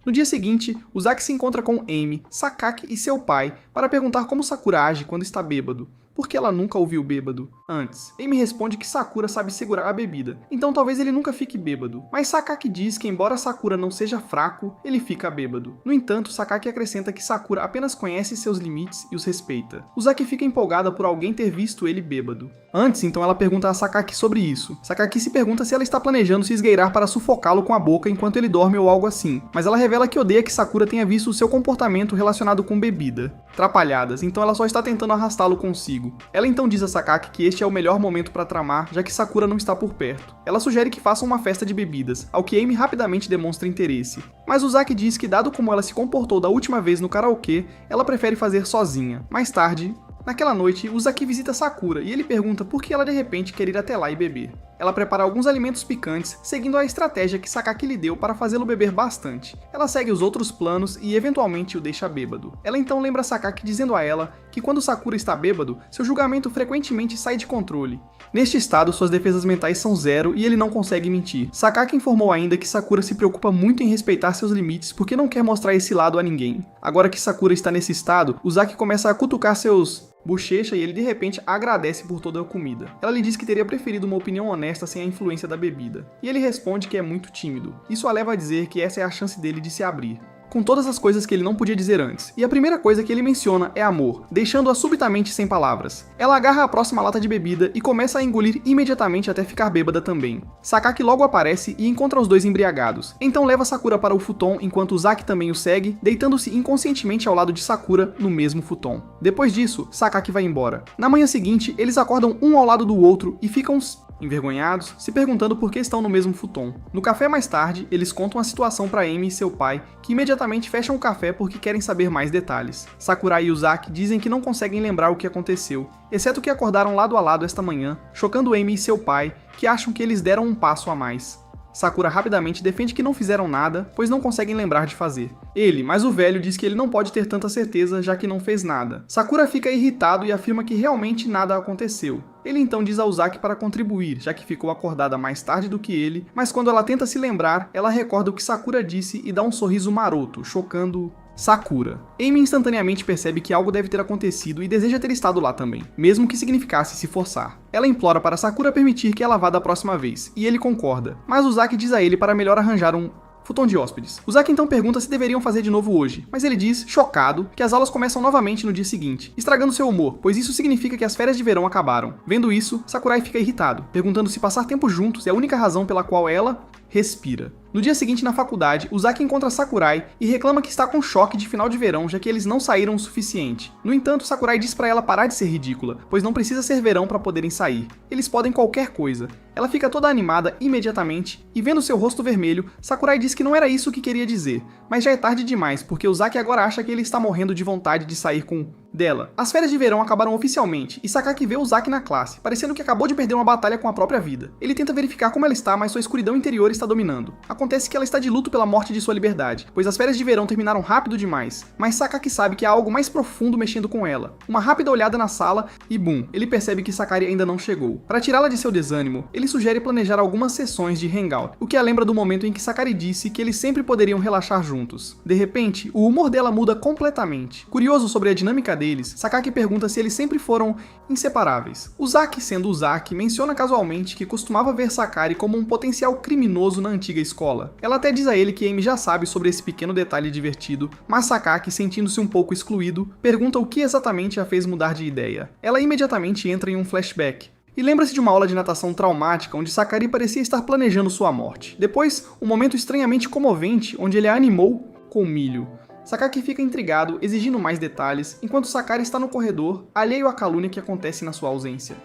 No dia seguinte, Uzaki se encontra com Amy, Sakaki e seu pai para perguntar como Sakura age quando está bêbado. Porque ela nunca o viu bêbado antes. Amy responde que Sakura sabe segurar a bebida, então talvez ele nunca fique bêbado. Mas Sakaki diz que embora Sakura não seja fraco, ele fica bêbado. No entanto, Sakaki acrescenta que Sakura apenas conhece seus limites e os respeita. Uzaki fica empolgada por alguém ter visto ele bêbado. Antes, então, ela pergunta a Sakaki sobre isso. Sakaki se pergunta se ela está planejando se esgueirar para sufocá-lo com a boca enquanto ele dorme ou algo assim, mas ela revela que odeia que Sakura tenha visto o seu comportamento relacionado com bebida. Trapalhadas, então ela só está tentando arrastá-lo consigo. Ela então diz a Sakaki que este é o melhor momento para tramar, já que Sakura não está por perto. Ela sugere que façam uma festa de bebidas, ao que Amy rapidamente demonstra interesse. Mas Uzaki diz que dado como ela se comportou da última vez no karaokê, ela prefere fazer sozinha. Mais tarde, naquela noite, Uzaki visita Sakura e ele pergunta por que ela de repente quer ir até lá e beber. Ela prepara alguns alimentos picantes, seguindo a estratégia que Sakaki lhe deu para fazê-lo beber bastante. Ela segue os outros planos e eventualmente o deixa bêbado. Ela então lembra Sakaki dizendo a ela que quando Sakura está bêbado, seu julgamento frequentemente sai de controle. Neste estado, suas defesas mentais são zero e ele não consegue mentir. Sakaki informou ainda que Sakura se preocupa muito em respeitar seus limites porque não quer mostrar esse lado a ninguém. Agora que Sakura está nesse estado, Uzaki começa a cutucar seus bochecha e ele de repente agradece por toda a comida. Ela lhe diz que teria preferido uma opinião honesta sem a influência da bebida. E ele responde que é muito tímido. Isso a leva a dizer que essa é a chance dele de se abrir. Com todas as coisas que ele não podia dizer antes. E a primeira coisa que ele menciona é amor, deixando-a subitamente sem palavras. Ela agarra a próxima lata de bebida e começa a engolir imediatamente até ficar bêbada também. Sakaki logo aparece e encontra os dois embriagados. Então leva Sakura para o futon enquanto Uzaki também o segue, deitando-se inconscientemente ao lado de Sakura no mesmo futon. Depois disso, Sakaki vai embora. Na manhã seguinte, eles acordam um ao lado do outro e ficam envergonhados, se perguntando por que estão no mesmo futon. No café mais tarde, eles contam a situação para Amy e seu pai, que imediatamente fecham o café porque querem saber mais detalhes. Sakurai e Uzaki dizem que não conseguem lembrar o que aconteceu, exceto que acordaram lado a lado esta manhã, chocando Amy e seu pai, que acham que eles deram um passo a mais. Sakura rapidamente defende que não fizeram nada, pois não conseguem lembrar de fazer. Ele, mas o velho, diz que ele não pode ter tanta certeza, já que não fez nada. Sakura fica irritado e afirma que realmente nada aconteceu. Ele então diz a Uzaki para contribuir, já que ficou acordada mais tarde do que ele, mas quando ela tenta se lembrar, ela recorda o que Sakura disse e dá um sorriso maroto, chocando Sakura. Amy instantaneamente percebe que algo deve ter acontecido e deseja ter estado lá também, mesmo que significasse se forçar. Ela implora para Sakura permitir que ela vá da próxima vez, e ele concorda, mas Uzaki diz a ele para melhor arranjar um futon de hóspedes. Uzaki então pergunta se deveriam fazer de novo hoje, mas ele diz, chocado, que as aulas começam novamente no dia seguinte, estragando seu humor, pois isso significa que as férias de verão acabaram. Vendo isso, Sakurai fica irritado, perguntando se passar tempo juntos é a única razão pela qual ela respira. No dia seguinte, na faculdade, Uzaki encontra Sakurai e reclama que está com choque de final de verão, já que eles não saíram o suficiente. No entanto, Sakurai diz para ela parar de ser ridícula, pois não precisa ser verão para poderem sair. Eles podem qualquer coisa. Ela fica toda animada imediatamente e, vendo seu rosto vermelho, Sakurai diz que não era isso que queria dizer, mas já é tarde demais porque Uzaki agora acha que ele está morrendo de vontade de sair com dela. As férias de verão acabaram oficialmente e Sakaki vê Uzaki na classe, parecendo que acabou de perder uma batalha com a própria vida. Ele tenta verificar como ela está, mas sua escuridão interior está dominando. Acontece que ela está de luto pela morte de sua liberdade, pois as férias de verão terminaram rápido demais, mas Sakaki sabe que há algo mais profundo mexendo com ela. Uma rápida olhada na sala e bum, ele percebe que Sakari ainda não chegou. Para tirá-la de seu desânimo, ele sugere planejar algumas sessões de hangout, o que a lembra do momento em que Sakari disse que eles sempre poderiam relaxar juntos. De repente, o humor dela muda completamente. Curioso sobre a dinâmica deles, Sakaki pergunta se eles sempre foram inseparáveis. Uzaki, sendo Uzaki, menciona casualmente que costumava ver Sakari como um potencial criminoso na antiga escola. Ela até diz a ele que Amy já sabe sobre esse pequeno detalhe divertido, mas Sakaki, sentindo-se um pouco excluído, pergunta o que exatamente a fez mudar de ideia. Ela imediatamente entra em um flashback e lembra-se de uma aula de natação traumática onde Sakari parecia estar planejando sua morte. Depois, um momento estranhamente comovente onde ele a animou com milho. Sakaki fica intrigado, exigindo mais detalhes, enquanto Sakari está no corredor, alheio à calúnia que acontece na sua ausência.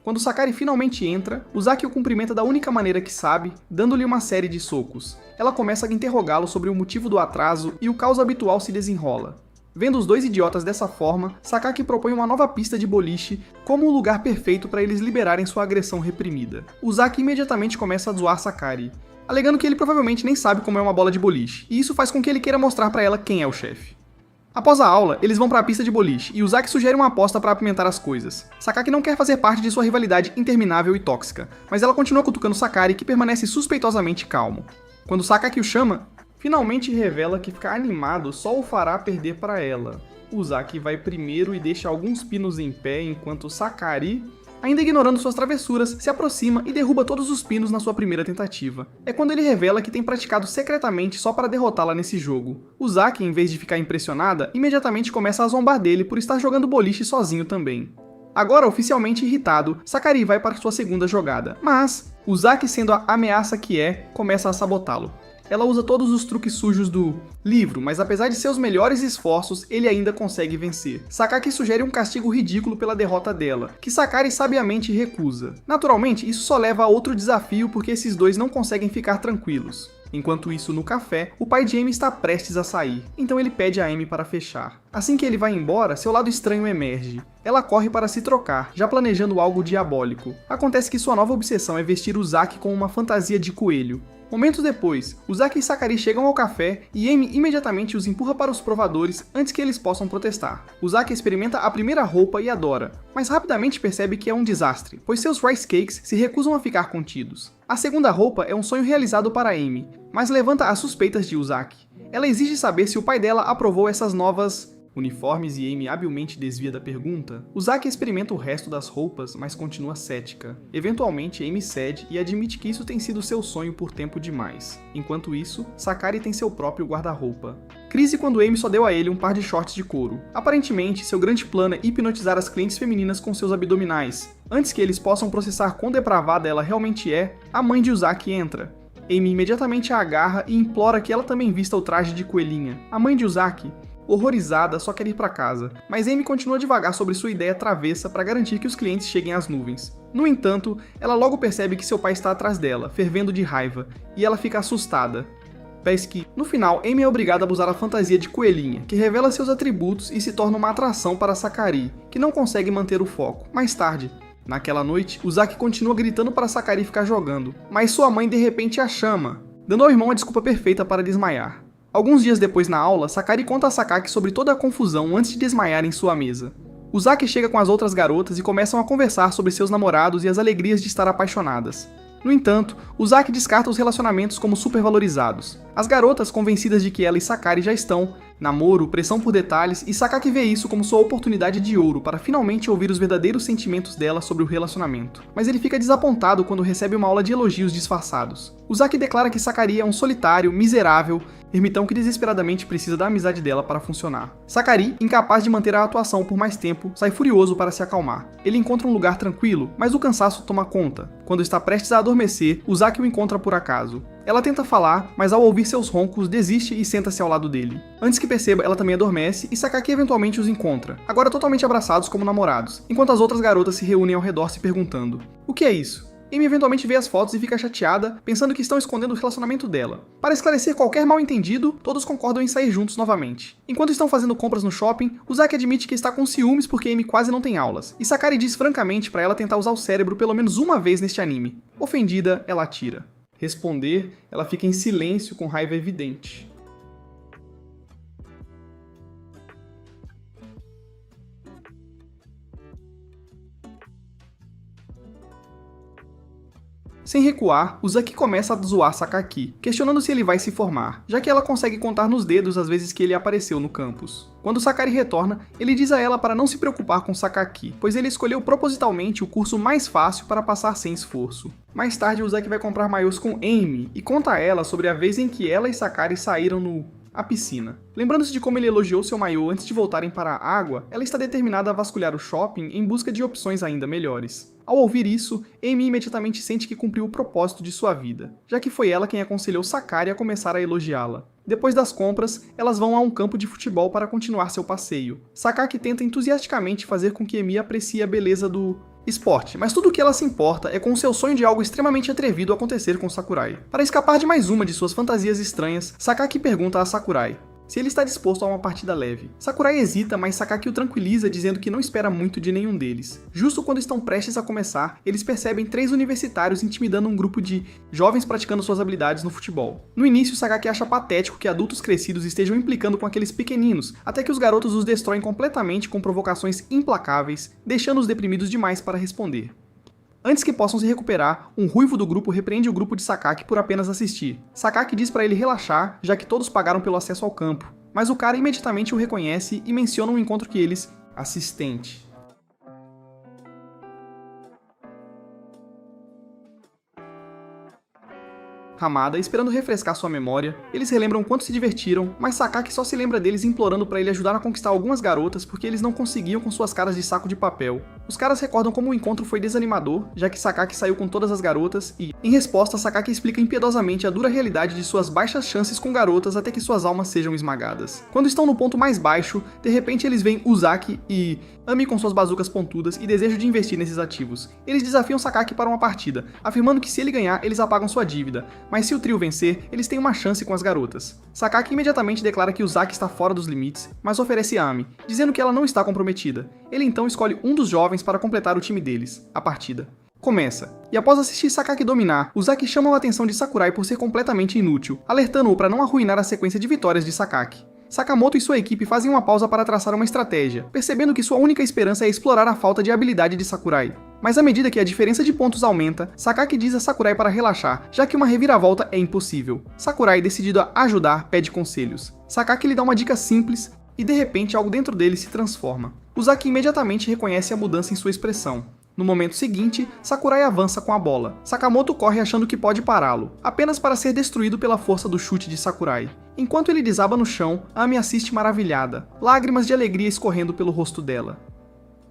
Quando Sakari finalmente entra, Uzaki o cumprimenta da única maneira que sabe, dando-lhe uma série de socos. Ela começa a interrogá-lo sobre o motivo do atraso e o caos habitual se desenrola. Vendo os dois idiotas dessa forma, Sakaki propõe uma nova pista de boliche como o lugar perfeito para eles liberarem sua agressão reprimida. Uzaki imediatamente começa a zoar Sakari, alegando que ele provavelmente nem sabe como é uma bola de boliche, e isso faz com que ele queira mostrar para ela quem é o chefe. Após a aula, eles vão para a pista de boliche, e Uzaki sugere uma aposta para apimentar as coisas. Sakaki não quer fazer parte de sua rivalidade interminável e tóxica, mas ela continua cutucando Sakari, que permanece suspeitosamente calmo. Quando Sakaki o chama, finalmente revela que ficar animado só o fará perder para ela. Uzaki vai primeiro e deixa alguns pinos em pé, enquanto Sakari, ainda ignorando suas travessuras, se aproxima e derruba todos os pinos na sua primeira tentativa. É quando ele revela que tem praticado secretamente só para derrotá-la nesse jogo. Uzaki, em vez de ficar impressionada, imediatamente começa a zombar dele por estar jogando boliche sozinho também. Agora oficialmente irritado, Sakari vai para sua segunda jogada, mas Uzaki, sendo a ameaça que é, começa a sabotá-lo. Ela usa todos os truques sujos do livro, mas apesar de seus melhores esforços, ele ainda consegue vencer. Sakaki sugere um castigo ridículo pela derrota dela, que Sakari sabiamente recusa. Naturalmente, isso só leva a outro desafio porque esses dois não conseguem ficar tranquilos. Enquanto isso, no café, o pai de Amy está prestes a sair, então ele pede a Amy para fechar. Assim que ele vai embora, seu lado estranho emerge. Ela corre para se trocar, já planejando algo diabólico. Acontece que sua nova obsessão é vestir Uzaki com uma fantasia de coelho. Momentos depois, Uzaki e Sakari chegam ao café e Amy imediatamente os empurra para os provadores antes que eles possam protestar. Uzaki experimenta a primeira roupa e adora, mas rapidamente percebe que é um desastre, pois seus rice cakes se recusam a ficar contidos. A segunda roupa é um sonho realizado para Amy, mas levanta as suspeitas de Uzaki. Ela exige saber se o pai dela aprovou essas novas uniformes e Amy habilmente desvia da pergunta. Uzaki experimenta o resto das roupas, mas continua cética. Eventualmente, Amy cede e admite que isso tem sido seu sonho por tempo demais. Enquanto isso, Sakari tem seu próprio guarda-roupa. Crise quando Amy só deu a ele um par de shorts de couro. Aparentemente, seu grande plano é hipnotizar as clientes femininas com seus abdominais. Antes que eles possam processar quão depravada ela realmente é, a mãe de Uzaki entra. Amy imediatamente a agarra e implora que ela também vista o traje de coelhinha. A mãe de Uzaki, horrorizada, só quer ir para casa, mas Amy continua devagar sobre sua ideia travessa para garantir que os clientes cheguem às nuvens. No entanto, ela logo percebe que seu pai está atrás dela, fervendo de raiva, e ela fica assustada. Parece que, no final, Amy é obrigada a usar a fantasia de coelhinha, que revela seus atributos e se torna uma atração para Sakari, que não consegue manter o foco. Mais tarde, naquela noite, Uzaki continua gritando para Sakari ficar jogando, mas sua mãe de repente a chama, dando ao irmão a desculpa perfeita para desmaiar. Alguns dias depois na aula, Sakari conta a Sakaki sobre toda a confusão antes de desmaiar em sua mesa. Uzaki chega com as outras garotas e começam a conversar sobre seus namorados e as alegrias de estar apaixonadas. No entanto, Uzaki descarta os relacionamentos como supervalorizados. As garotas, convencidas de que ela e Sakari já estão, namoro, pressão por detalhes, e Sakaki vê isso como sua oportunidade de ouro para finalmente ouvir os verdadeiros sentimentos dela sobre o relacionamento. Mas ele fica desapontado quando recebe uma aula de elogios disfarçados. Uzaki declara que Sakari é um solitário, miserável, ermitão que desesperadamente precisa da amizade dela para funcionar. Sakari, incapaz de manter a atuação por mais tempo, sai furioso para se acalmar. Ele encontra um lugar tranquilo, mas o cansaço toma conta. Quando está prestes a adormecer, Uzaki o encontra por acaso. Ela tenta falar, mas ao ouvir seus roncos, desiste e senta-se ao lado dele. Antes que perceba, ela também adormece e Sakaki eventualmente os encontra, agora totalmente abraçados como namorados, enquanto as outras garotas se reúnem ao redor se perguntando: o que é isso? Amy eventualmente vê as fotos e fica chateada, pensando que estão escondendo o relacionamento dela. Para esclarecer qualquer mal-entendido, todos concordam em sair juntos novamente. Enquanto estão fazendo compras no shopping, Uzaki admite que está com ciúmes porque Amy quase não tem aulas, e Sakari diz francamente para ela tentar usar o cérebro pelo menos uma vez neste anime. Ofendida, ela atira. Responder, ela fica em silêncio com raiva evidente. Sem recuar, Uzaki começa a zoar Sakaki, questionando se ele vai se formar, já que ela consegue contar nos dedos as vezes que ele apareceu no campus. Quando Sakari retorna, ele diz a ela para não se preocupar com Sakaki, pois ele escolheu propositalmente o curso mais fácil para passar sem esforço. Mais tarde, Uzaki vai comprar maiôs com Amy e conta a ela sobre a vez em que ela e Sakari saíram a piscina. Lembrando-se de como ele elogiou seu maiô antes de voltarem para a água, ela está determinada a vasculhar o shopping em busca de opções ainda melhores. Ao ouvir isso, Amy imediatamente sente que cumpriu o propósito de sua vida, já que foi ela quem aconselhou Sakari a começar a elogiá-la. Depois das compras, elas vão a um campo de futebol para continuar seu passeio. Sakaki tenta entusiasticamente fazer com que Amy aprecie a beleza do esporte, mas tudo o que ela se importa é com o seu sonho de algo extremamente atrevido acontecer com Sakurai. Para escapar de mais uma de suas fantasias estranhas, Sakaki pergunta a Sakurai se ele está disposto a uma partida leve. Sakurai hesita, mas Sakaki o tranquiliza dizendo que não espera muito de nenhum deles. Justo quando estão prestes a começar, eles percebem 3 universitários intimidando um grupo de jovens praticando suas habilidades no futebol. No início, Sakaki acha patético que adultos crescidos estejam implicando com aqueles pequeninos, até que os garotos os destroem completamente com provocações implacáveis, deixando-os deprimidos demais para responder. Antes que possam se recuperar, um ruivo do grupo repreende o grupo de Sakaki por apenas assistir. Sakaki diz para ele relaxar, já que todos pagaram pelo acesso ao campo, mas o cara imediatamente o reconhece e menciona um encontro que eles... assistente. Hamada, esperando refrescar sua memória, eles relembram quanto se divertiram, mas Sakaki só se lembra deles implorando para ele ajudar a conquistar algumas garotas porque eles não conseguiam com suas caras de saco de papel. Os caras recordam como o encontro foi desanimador, já que Sakaki saiu com todas as garotas e, em resposta, Sakaki explica impiedosamente a dura realidade de suas baixas chances com garotas até que suas almas sejam esmagadas. Quando estão no ponto mais baixo, de repente eles veem Uzaki e Amy com suas bazucas pontudas e desejo de investir nesses ativos. Eles desafiam Sakaki para uma partida, afirmando que se ele ganhar, eles apagam sua dívida, mas se o trio vencer, eles têm uma chance com as garotas. Sakaki imediatamente declara que Uzaki está fora dos limites, mas oferece a Amy, dizendo que ela não está comprometida. Ele então escolhe um dos jovens para completar o time deles. A partida começa, e após assistir Sakaki dominar, Uzaki chama a atenção de Sakurai por ser completamente inútil, alertando-o para não arruinar a sequência de vitórias de Sakaki. Sakamoto e sua equipe fazem uma pausa para traçar uma estratégia, percebendo que sua única esperança é explorar a falta de habilidade de Sakurai. Mas à medida que a diferença de pontos aumenta, Sakaki diz a Sakurai para relaxar, já que uma reviravolta é impossível. Sakurai, decidido a ajudar, pede conselhos. Sakaki lhe dá uma dica simples, e de repente algo dentro dele se transforma. Uzaki imediatamente reconhece a mudança em sua expressão. No momento seguinte, Sakurai avança com a bola. Sakamoto corre achando que pode pará-lo, apenas para ser destruído pela força do chute de Sakurai. Enquanto ele desaba no chão, Amy assiste maravilhada, lágrimas de alegria escorrendo pelo rosto dela.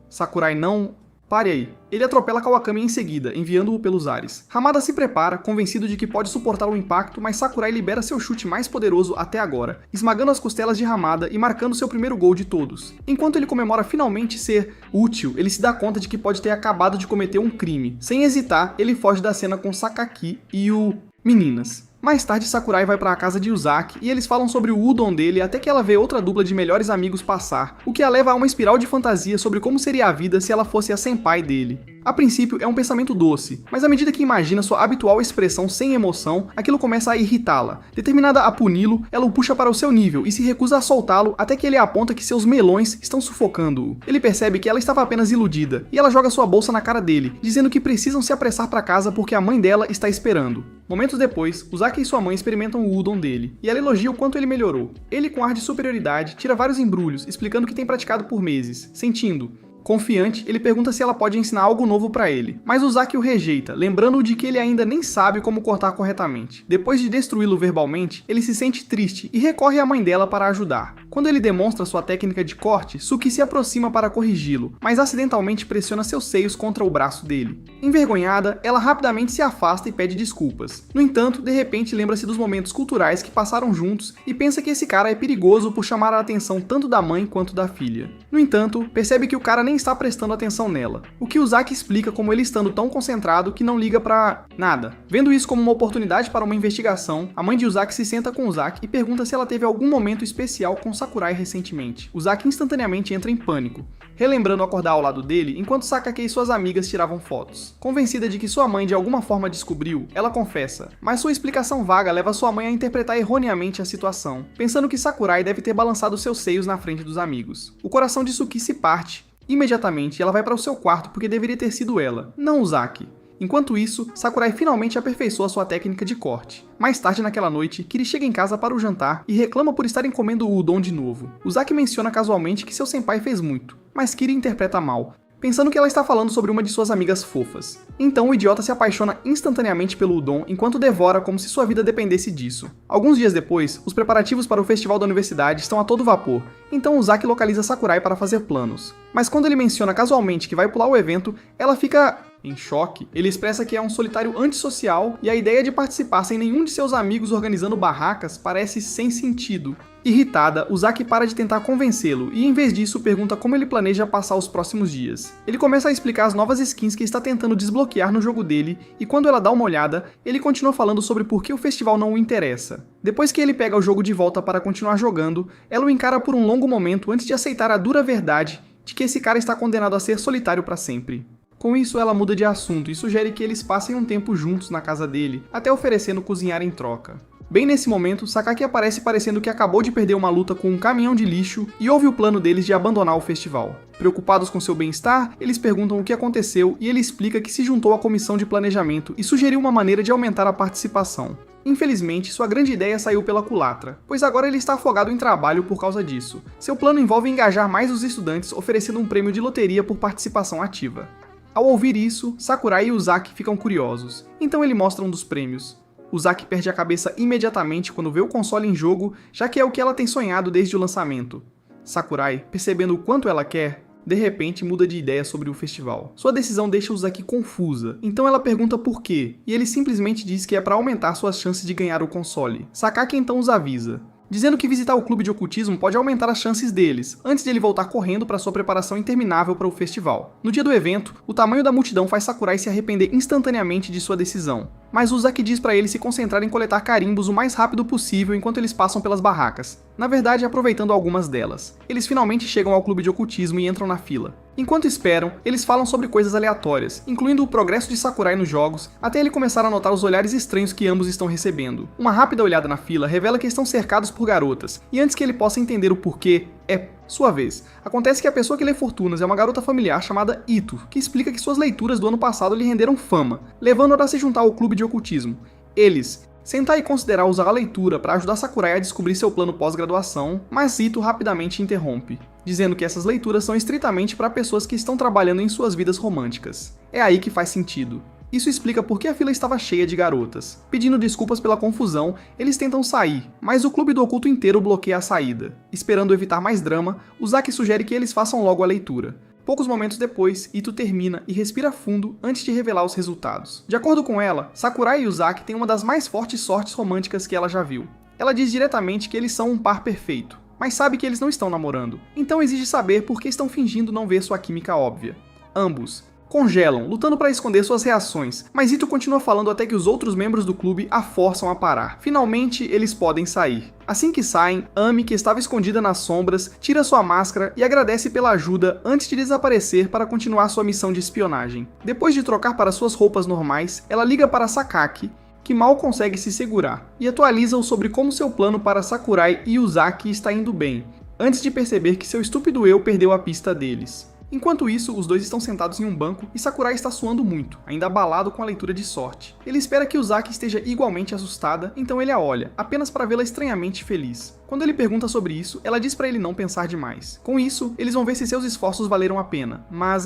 Sakurai não... Pare aí. Ele atropela Kawakami em seguida, enviando-o pelos ares. Hamada se prepara, convencido de que pode suportar o impacto, mas Sakurai libera seu chute mais poderoso até agora, esmagando as costelas de Hamada e marcando seu primeiro gol de todos. Enquanto ele comemora finalmente ser útil, ele se dá conta de que pode ter acabado de cometer um crime. Sem hesitar, ele foge da cena com Sakaki e o... meninas. Mais tarde, Sakurai vai para a casa de Uzaki e eles falam sobre o udon dele até que ela vê outra dupla de melhores amigos passar, o que a leva a uma espiral de fantasia sobre como seria a vida se ela fosse a senpai dele. A princípio, é um pensamento doce, mas à medida que imagina sua habitual expressão sem emoção, aquilo começa a irritá-la. Determinada a puni-lo, ela o puxa para o seu nível e se recusa a soltá-lo até que ele aponta que seus melões estão sufocando-o. Ele percebe que ela estava apenas iludida, e ela joga sua bolsa na cara dele, dizendo que precisam se apressar para casa porque a mãe dela está esperando. Momentos depois, Uzaki e sua mãe experimentam o udon dele, e ela elogia o quanto ele melhorou. Ele, com ar de superioridade, tira vários embrulhos, explicando que tem praticado por meses, sentindo. Confiante, ele pergunta se ela pode ensinar algo novo para ele, mas Uzaki o rejeita, lembrando-o de que ele ainda nem sabe como cortar corretamente. Depois de destruí-lo verbalmente, ele se sente triste e recorre à mãe dela para ajudar. Quando ele demonstra sua técnica de corte, Suki se aproxima para corrigi-lo, mas acidentalmente pressiona seus seios contra o braço dele. Envergonhada, ela rapidamente se afasta e pede desculpas. No entanto, de repente lembra-se dos momentos culturais que passaram juntos e pensa que esse cara é perigoso por chamar a atenção tanto da mãe quanto da filha. No entanto, percebe que o cara nem está prestando atenção nela, o que Uzaki explica como ele estando tão concentrado que não liga pra nada. Vendo isso como uma oportunidade para uma investigação, a mãe de Uzaki se senta com Uzaki e pergunta se ela teve algum momento especial com Sakurai recentemente. Uzaki instantaneamente entra em pânico, relembrando acordar ao lado dele enquanto Sakake e suas amigas tiravam fotos. Convencida de que sua mãe de alguma forma descobriu, ela confessa, mas sua explicação vaga leva sua mãe a interpretar erroneamente a situação, pensando que Sakurai deve ter balançado seus seios na frente dos amigos. O coração de Suki se parte. Imediatamente, ela vai para o seu quarto porque deveria ter sido ela, não Uzaki. Enquanto isso, Sakurai finalmente aperfeiçoa sua técnica de corte. Mais tarde naquela noite, Kiri chega em casa para o jantar e reclama por estarem comendo o udon de novo. Uzaki menciona casualmente que seu senpai fez muito, mas Kiri interpreta mal, pensando que ela está falando sobre uma de suas amigas fofas. Então o idiota se apaixona instantaneamente pelo udon enquanto devora como se sua vida dependesse disso. Alguns dias depois, os preparativos para o festival da universidade estão a todo vapor, então Uzaki localiza Sakurai para fazer planos. Mas quando ele menciona casualmente que vai pular o evento, ela fica em choque. Ele expressa que é um solitário antissocial e a ideia de participar sem nenhum de seus amigos organizando barracas parece sem sentido. Irritada, Uzaki para de tentar convencê-lo e, em vez disso, pergunta como ele planeja passar os próximos dias. Ele começa a explicar as novas skins que está tentando desbloquear no jogo dele, e quando ela dá uma olhada, ele continua falando sobre por que o festival não o interessa. Depois que ele pega o jogo de volta para continuar jogando, ela o encara por um longo momento antes de aceitar a dura verdade de que esse cara está condenado a ser solitário para sempre. Com isso, ela muda de assunto e sugere que eles passem um tempo juntos na casa dele, até oferecendo cozinhar em troca. Bem nesse momento, Sakaki aparece parecendo que acabou de perder uma luta com um caminhão de lixo e ouve o plano deles de abandonar o festival. Preocupados com seu bem-estar, eles perguntam o que aconteceu e ele explica que se juntou à comissão de planejamento e sugeriu uma maneira de aumentar a participação. Infelizmente, sua grande ideia saiu pela culatra, pois agora ele está afogado em trabalho por causa disso. Seu plano envolve engajar mais os estudantes oferecendo um prêmio de loteria por participação ativa. Ao ouvir isso, Sakurai e Uzaki ficam curiosos, então ele mostra um dos prêmios. Uzaki perde a cabeça imediatamente quando vê o console em jogo, já que é o que ela tem sonhado desde o lançamento. Sakurai, percebendo o quanto ela quer, de repente muda de ideia sobre o festival. Sua decisão deixa Uzaki confusa, então ela pergunta por quê, e ele simplesmente diz que é para aumentar suas chances de ganhar o console. Sakaki então os avisa, dizendo que visitar o clube de ocultismo pode aumentar as chances deles, antes de ele voltar correndo para sua preparação interminável para o festival. No dia do evento, o tamanho da multidão faz Sakurai se arrepender instantaneamente de sua decisão, mas Uzaki diz para ele se concentrar em coletar carimbos o mais rápido possível enquanto eles passam pelas barracas, na verdade aproveitando algumas delas. Eles finalmente chegam ao clube de ocultismo e entram na fila. Enquanto esperam, eles falam sobre coisas aleatórias, incluindo o progresso de Sakurai nos jogos, até ele começar a notar os olhares estranhos que ambos estão recebendo. Uma rápida olhada na fila revela que estão cercados por garotas, e antes que ele possa entender o porquê, é sua vez. Acontece que a pessoa que lê fortunas é uma garota familiar chamada Ito, que explica que suas leituras do ano passado lhe renderam fama, levando-a a se juntar ao clube de ocultismo. Eles sentar e considerar usar a leitura para ajudar Sakurai a descobrir seu plano pós-graduação, mas Ito rapidamente interrompe, dizendo que essas leituras são estritamente para pessoas que estão trabalhando em suas vidas românticas. É aí que faz sentido. Isso explica por que a fila estava cheia de garotas. Pedindo desculpas pela confusão, eles tentam sair, mas o clube do oculto inteiro bloqueia a saída. Esperando evitar mais drama, Uzaki sugere que eles façam logo a leitura. Poucos momentos depois, Ito termina e respira fundo antes de revelar os resultados. De acordo com ela, Sakurai e Uzaki têm uma das mais fortes sortes românticas que ela já viu. Ela diz diretamente que eles são um par perfeito, mas sabe que eles não estão namorando, então exige saber por que estão fingindo não ver sua química óbvia. Ambos congelam, lutando para esconder suas reações, mas Ito continua falando até que os outros membros do clube a forçam a parar. Finalmente, eles podem sair. Assim que saem, Ami, que estava escondida nas sombras, tira sua máscara e agradece pela ajuda antes de desaparecer para continuar sua missão de espionagem. Depois de trocar para suas roupas normais, ela liga para Sakaki, que mal consegue se segurar, e atualiza-o sobre como seu plano para Sakurai e Uzaki está indo bem, antes de perceber que seu estúpido eu perdeu a pista deles. Enquanto isso, os dois estão sentados em um banco e Sakurai está suando muito, ainda abalado com a leitura de sorte. Ele espera que Uzaki esteja igualmente assustada, então ele a olha, apenas para vê-la estranhamente feliz. Quando ele pergunta sobre isso, ela diz para ele não pensar demais. Com isso, eles vão ver se seus esforços valeram a pena, mas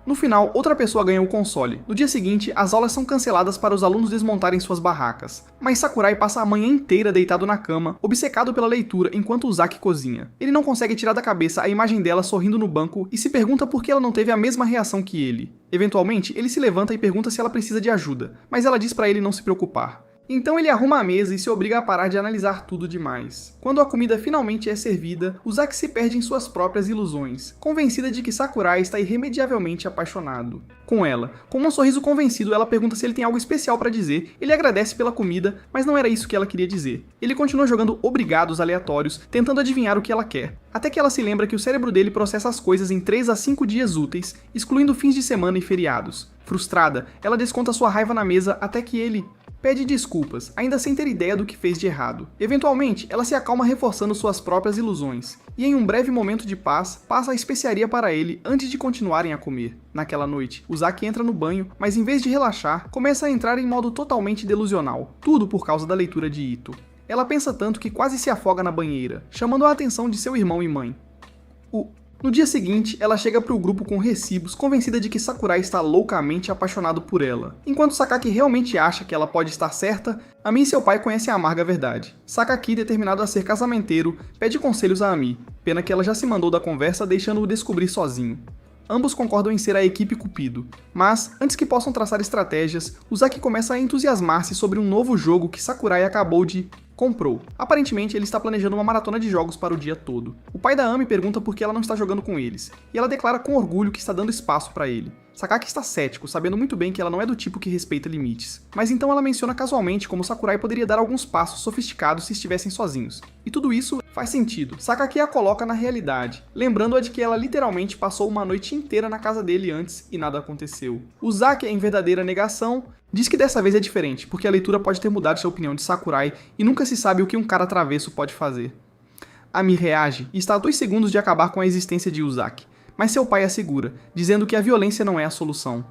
no final, outra pessoa ganha o console. No dia seguinte, as aulas são canceladas para os alunos desmontarem suas barracas, mas Sakurai passa a manhã inteira deitado na cama, obcecado pela leitura enquanto Uzaki cozinha. Ele não consegue tirar da cabeça a imagem dela sorrindo no banco e se pergunta por que ela não teve a mesma reação que ele. Eventualmente, ele se levanta e pergunta se ela precisa de ajuda, mas ela diz para ele não se preocupar. Então ele arruma a mesa e se obriga a parar de analisar tudo demais. Quando a comida finalmente é servida, Uzaki se perde em suas próprias ilusões, convencida de que Sakurai está irremediavelmente apaixonado com ela. Com um sorriso convencido, ela pergunta se ele tem algo especial para dizer, ele agradece pela comida, mas não era isso que ela queria dizer. Ele continua jogando obrigados aleatórios, tentando adivinhar o que ela quer, até que ela se lembra que o cérebro dele processa as coisas em 3 a 5 dias úteis, excluindo fins de semana e feriados. Frustrada, ela desconta sua raiva na mesa até que ele pede desculpas, ainda sem ter ideia do que fez de errado. Eventualmente, ela se acalma reforçando suas próprias ilusões, e em um breve momento de paz, passa a especiaria para ele antes de continuarem a comer. Naquela noite, Uzaki entra no banho, mas em vez de relaxar, começa a entrar em modo totalmente delusional, tudo por causa da leitura de Ito. Ela pensa tanto que quase se afoga na banheira, chamando a atenção de seu irmão e mãe. No dia seguinte, ela chega para o grupo com recibos, convencida de que Sakurai está loucamente apaixonado por ela. Enquanto Sakaki realmente acha que ela pode estar certa, Ami e seu pai conhecem a amarga verdade. Sakaki, determinado a ser casamenteiro, pede conselhos a Ami, pena que ela já se mandou da conversa deixando-o descobrir sozinho. Ambos concordam em ser a equipe Cupido, mas, antes que possam traçar estratégias, Uzaki começa a entusiasmar-se sobre um novo jogo que Sakurai acabou de comprou. Aparentemente, ele está planejando uma maratona de jogos para o dia todo. O pai da Ami pergunta por que ela não está jogando com eles, e ela declara com orgulho que está dando espaço para ele. Sakaki está cético, sabendo muito bem que ela não é do tipo que respeita limites. Mas então ela menciona casualmente como Sakurai poderia dar alguns passos sofisticados se estivessem sozinhos. E tudo isso faz sentido. Sakaki a coloca na realidade, lembrando-a de que ela literalmente passou uma noite inteira na casa dele antes e nada aconteceu. Uzaki, em verdadeira negação, diz que dessa vez é diferente, porque a leitura pode ter mudado sua opinião de Sakurai e nunca se sabe o que um cara travesso pode fazer. Ami reage e está a 2 segundos de acabar com a existência de Uzaki, mas seu pai a segura, dizendo que a violência não é a solução.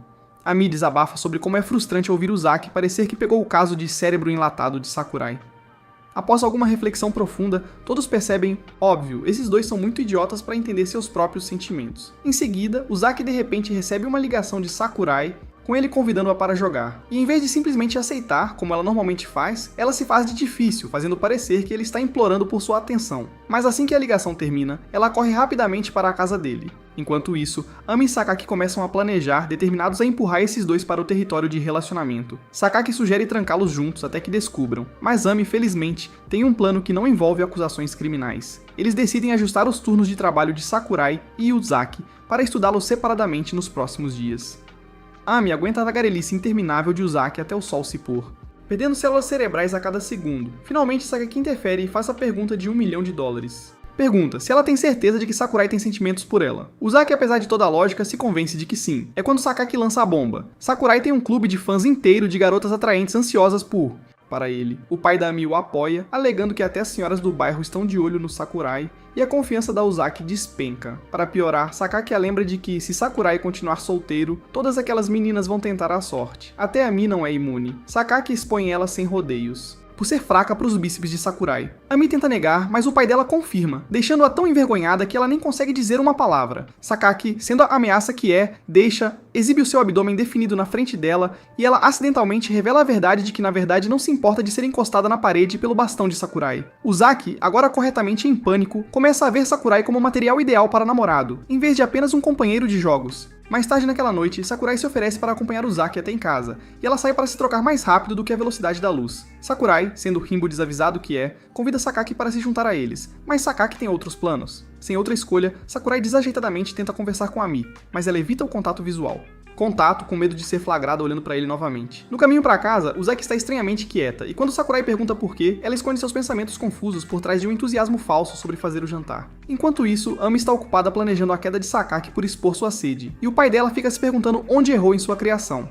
Ami desabafa sobre como é frustrante ouvir Uzaki parecer que pegou o caso de cérebro enlatado de Sakurai. Após alguma reflexão profunda, todos percebem, óbvio, esses dois são muito idiotas para entender seus próprios sentimentos. Em seguida, Uzaki de repente recebe uma ligação de Sakurai, com ele convidando-a para jogar. E em vez de simplesmente aceitar, como ela normalmente faz, ela se faz de difícil, fazendo parecer que ele está implorando por sua atenção. Mas assim que a ligação termina, ela corre rapidamente para a casa dele. Enquanto isso, Ami e Sakaki começam a planejar, determinados a empurrar esses dois para o território de relacionamento. Sakaki sugere trancá-los juntos até que descubram, mas Ami, felizmente, tem um plano que não envolve acusações criminais. Eles decidem ajustar os turnos de trabalho de Sakurai e Uzaki para estudá-los separadamente nos próximos dias. Ami aguenta a tagarelice interminável de Uzaki até o sol se pôr, perdendo células cerebrais a cada segundo. Finalmente, Sakaki interfere e faz a pergunta de $1 milhão. Pergunta se ela tem certeza de que Sakurai tem sentimentos por ela. Uzaki, apesar de toda a lógica, se convence de que sim. É quando Sakaki lança a bomba. Sakurai tem um clube de fãs inteiro de garotas atraentes ansiosas para ele. O pai da Ami o apoia, alegando que até as senhoras do bairro estão de olho no Sakurai, e a confiança da Uzaki despenca. Para piorar, Sakaki a lembra de que, se Sakurai continuar solteiro, todas aquelas meninas vão tentar a sorte. Até Ami não é imune. Sakaki expõe ela sem rodeios, por ser fraca para os bíceps de Sakurai. Ami tenta negar, mas o pai dela confirma, deixando-a tão envergonhada que ela nem consegue dizer uma palavra. Sakaki, sendo a ameaça que é, exibe o seu abdômen definido na frente dela e ela acidentalmente revela a verdade de que na verdade não se importa de ser encostada na parede pelo bastão de Sakurai. Uzaki, agora corretamente em pânico, começa a ver Sakurai como o material ideal para namorado, em vez de apenas um companheiro de jogos. Mais tarde naquela noite, Sakurai se oferece para acompanhar Uzaki até em casa, e ela sai para se trocar mais rápido do que a velocidade da luz. Sakurai, sendo o Rimbo desavisado que é, convida Sakaki para se juntar a eles, mas Sakaki tem outros planos. Sem outra escolha, Sakurai desajeitadamente tenta conversar com Ami, mas ela evita o contato visual. Contato, com medo de ser flagrada olhando para ele novamente. No caminho para casa, Uzaki está estranhamente quieta, e quando Sakurai pergunta por quê, ela esconde seus pensamentos confusos por trás de um entusiasmo falso sobre fazer o jantar. Enquanto isso, Ami está ocupada planejando a queda de Sakaki por expor sua sede, e o pai dela fica se perguntando onde errou em sua criação.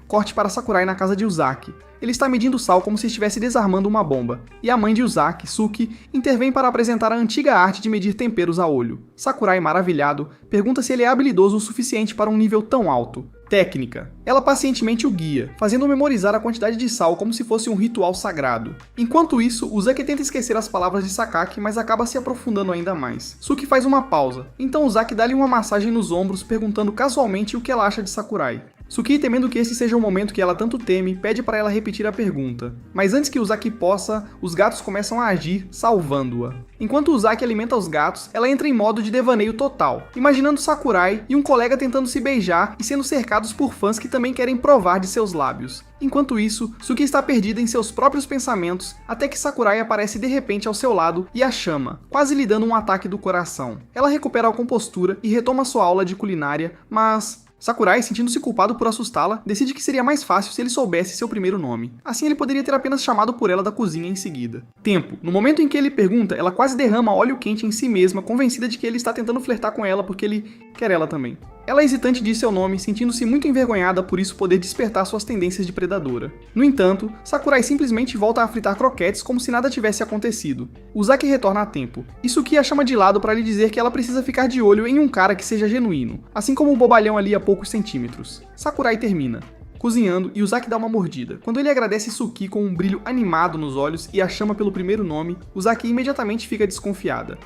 Corte para Sakurai na casa de Uzaki. Ele está medindo sal como se estivesse desarmando uma bomba, e a mãe de Uzaki, Suki, intervém para apresentar a antiga arte de medir temperos a olho. Sakurai, maravilhado, pergunta se ele é habilidoso o suficiente para um nível tão alto. Técnica. Ela pacientemente o guia, fazendo-o memorizar a quantidade de sal como se fosse um ritual sagrado. Enquanto isso, Uzaki tenta esquecer as palavras de Sakaki, mas acaba se aprofundando ainda mais. Suki faz uma pausa, então Uzaki dá-lhe uma massagem nos ombros, perguntando casualmente o que ela acha de Sakurai. Suki, temendo que esse seja o momento que ela tanto teme, pede para ela repetir a pergunta. Mas antes que Uzaki possa, os gatos começam a agir, salvando-a. Enquanto Uzaki alimenta os gatos, ela entra em modo de devaneio total, imaginando Sakurai e um colega tentando se beijar e sendo cercados por fãs que também querem provar de seus lábios. Enquanto isso, Suki está perdida em seus próprios pensamentos, até que Sakurai aparece de repente ao seu lado e a chama, quase lhe dando um ataque do coração. Ela recupera a compostura e retoma sua aula de culinária, mas Sakurai, sentindo-se culpado por assustá-la, decide que seria mais fácil se ele soubesse seu primeiro nome. Assim ele poderia ter apenas chamado por ela da cozinha em seguida. Tempo. No momento em que ele pergunta, ela quase derrama óleo quente em si mesma, convencida de que ele está tentando flertar com ela porque ele quer ela também. Ela hesitante diz seu nome, sentindo-se muito envergonhada por isso poder despertar suas tendências de predadora. No entanto, Sakurai simplesmente volta a fritar croquetes como se nada tivesse acontecido. Uzaki retorna a tempo. Suki a chama de lado para lhe dizer que ela precisa ficar de olho em um cara que seja genuíno, assim como o bobalhão ali a poucos centímetros. Sakurai termina cozinhando e Uzaki dá uma mordida. Quando ele agradece Suki com um brilho animado nos olhos e a chama pelo primeiro nome, Uzaki imediatamente fica desconfiada.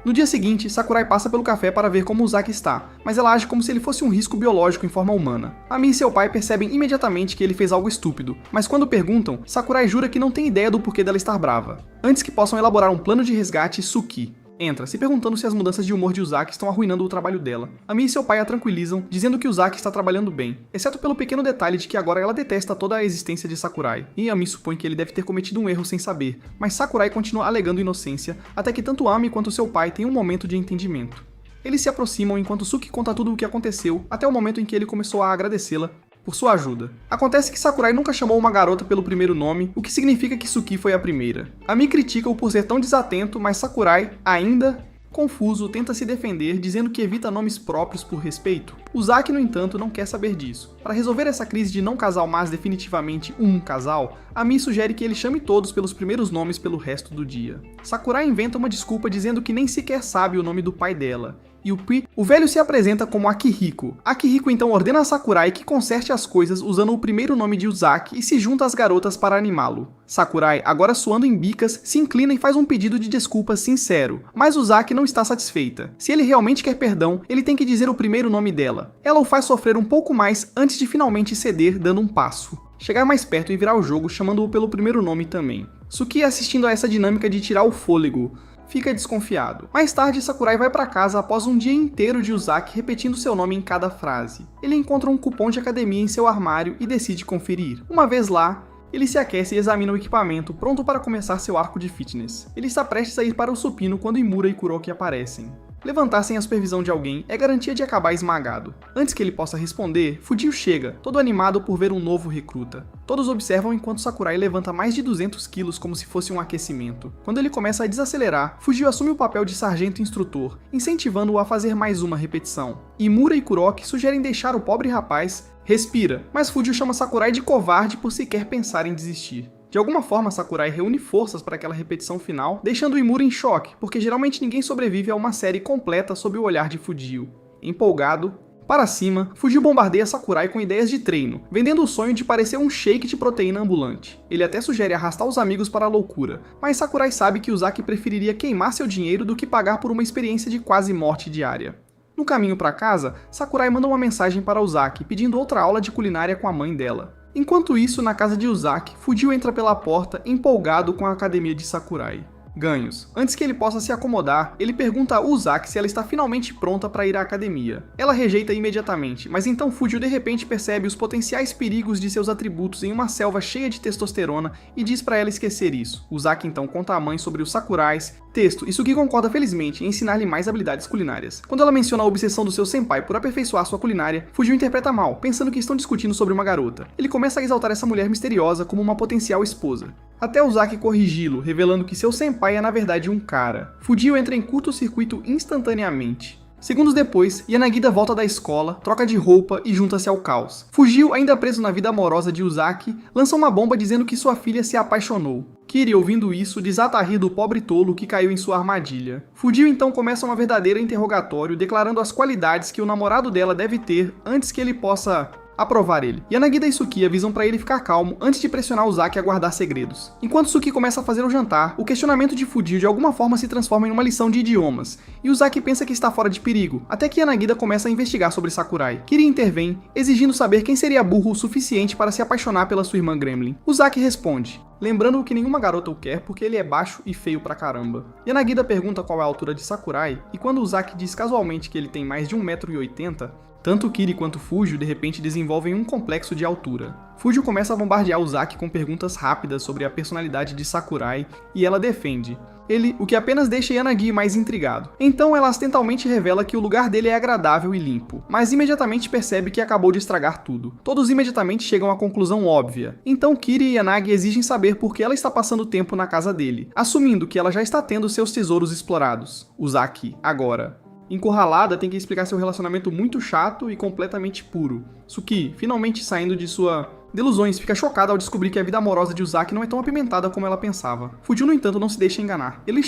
No dia seguinte, Sakurai passa pelo café para ver como Uzaki está, mas ela age como se ele fosse um risco biológico em forma humana. Ami e seu pai percebem imediatamente que ele fez algo estúpido, mas quando perguntam, Sakurai jura que não tem ideia do porquê dela estar brava. Antes que possam elaborar um plano de resgate, Suki entra, se perguntando se as mudanças de humor de Uzaki estão arruinando o trabalho dela. Ami e seu pai a tranquilizam, dizendo que Uzaki está trabalhando bem, exceto pelo pequeno detalhe de que agora ela detesta toda a existência de Sakurai, e Ami supõe que ele deve ter cometido um erro sem saber, mas Sakurai continua alegando inocência, até que tanto Ami quanto seu pai têm um momento de entendimento. Eles se aproximam enquanto Suki conta tudo o que aconteceu, até o momento em que ele começou a agradecê-la por sua ajuda. Acontece que Sakurai nunca chamou uma garota pelo primeiro nome, o que significa que Suki foi a primeira. Ami critica-o por ser tão desatento, mas Sakurai, ainda confuso, tenta se defender, dizendo que evita nomes próprios por respeito. Uzaki, no entanto, não quer saber disso. Para resolver essa crise de não casal, mas definitivamente um casal, Ami sugere que ele chame todos pelos primeiros nomes pelo resto do dia. Sakurai inventa uma desculpa dizendo que nem sequer sabe o nome do pai dela. E o velho se apresenta como Akihiko. Akihiko então ordena a Sakurai que conserte as coisas usando o primeiro nome de Uzaki e se junta às garotas para animá-lo. Sakurai, agora suando em bicas, se inclina e faz um pedido de desculpas sincero, mas Uzaki não está satisfeita. Se ele realmente quer perdão, ele tem que dizer o primeiro nome dela. Ela o faz sofrer um pouco mais antes de finalmente ceder, dando um passo. Chegar mais perto e virar o jogo chamando-o pelo primeiro nome também. Suki, assistindo a essa dinâmica de tirar o fôlego, fica desconfiado. Mais tarde, Sakurai vai para casa após um dia inteiro de Uzaki repetindo seu nome em cada frase. Ele encontra um cupom de academia em seu armário e decide conferir. Uma vez lá, ele se aquece e examina o equipamento, pronto para começar seu arco de fitness. Ele está prestes a ir para o supino quando Imura e Kuroki aparecem. Levantar sem a supervisão de alguém é garantia de acabar esmagado. Antes que ele possa responder, Fujio chega, todo animado por ver um novo recruta. Todos observam enquanto Sakurai levanta mais de 200 quilos como se fosse um aquecimento. Quando ele começa a desacelerar, Fujio assume o papel de sargento instrutor, incentivando-o a fazer mais uma repetição. Imura e Kuroki sugerem deixar o pobre rapaz respira, mas Fujio chama Sakurai de covarde por sequer pensar em desistir. De alguma forma, Sakurai reúne forças para aquela repetição final, deixando Imura em choque, porque geralmente ninguém sobrevive a uma série completa sob o olhar de Fujio. Empolgado, para cima, Fujio bombardeia Sakurai com ideias de treino, vendendo o sonho de parecer um shake de proteína ambulante. Ele até sugere arrastar os amigos para a loucura, mas Sakurai sabe que Uzaki preferiria queimar seu dinheiro do que pagar por uma experiência de quase morte diária. No caminho para casa, Sakurai manda uma mensagem para Uzaki, pedindo outra aula de culinária com a mãe dela. Enquanto isso, na casa de Uzaki, Fujio entra pela porta, empolgado com a academia de Sakurai. Ganhos. Antes que ele possa se acomodar, ele pergunta a Uzaki se ela está finalmente pronta para ir à academia. Ela rejeita imediatamente, mas então Fujio de repente percebe os potenciais perigos de seus atributos em uma selva cheia de testosterona e diz para ela esquecer isso. Uzaki então conta à mãe sobre os Sakurais. Texto, Suki concorda felizmente em ensinar-lhe mais habilidades culinárias. Quando ela menciona a obsessão do seu senpai por aperfeiçoar sua culinária, Fujio interpreta mal, pensando que estão discutindo sobre uma garota. Ele começa a exaltar essa mulher misteriosa como uma potencial esposa. Até Uzaki corrigi-lo, revelando que seu senpai é na verdade um cara. Fujio entra em curto-circuito instantaneamente. Segundos depois, Yanagida volta da escola, troca de roupa e junta-se ao caos. Fujio, ainda preso na vida amorosa de Uzaki, lança uma bomba dizendo que sua filha se apaixonou. Kiri, ouvindo isso, desata a rir do pobre tolo que caiu em sua armadilha. Fujio então começa uma verdadeira interrogatório, declarando as qualidades que o namorado dela deve ter antes que ele possa aprovar ele. Yanagida e Suki avisam pra ele ficar calmo antes de pressionar Uzaki a guardar segredos. Enquanto Suki começa a fazer o jantar, o questionamento de Fujio de alguma forma se transforma em uma lição de idiomas, e Uzaki pensa que está fora de perigo, até que Yanagida começa a investigar sobre Sakurai. Kiri intervém, exigindo saber quem seria burro o suficiente para se apaixonar pela sua irmã Gremlin. Uzaki responde, lembrando que nenhuma garota o quer porque ele é baixo e feio pra caramba. Yanagida pergunta qual é a altura de Sakurai, e quando Uzaki diz casualmente que ele tem mais de 1,80 m, tanto Kiri quanto Fujio de repente desenvolvem um complexo de altura. Fujio começa a bombardear Uzaki com perguntas rápidas sobre a personalidade de Sakurai e ela defende ele, o que apenas deixa Yanagi mais intrigado. Então ela acidentalmente revela que o lugar dele é agradável e limpo, mas imediatamente percebe que acabou de estragar tudo. Todos imediatamente chegam à conclusão óbvia. Então Kiri e Yanagi exigem saber por que ela está passando tempo na casa dele, assumindo que ela já está tendo seus tesouros explorados. Uzaki, agora encurralada, tem que explicar seu relacionamento muito chato e completamente puro. Suki, finalmente saindo de sua delusões, fica chocada ao descobrir que a vida amorosa de Uzaki não é tão apimentada como ela pensava. Fujio, no entanto, não se deixa enganar. Ele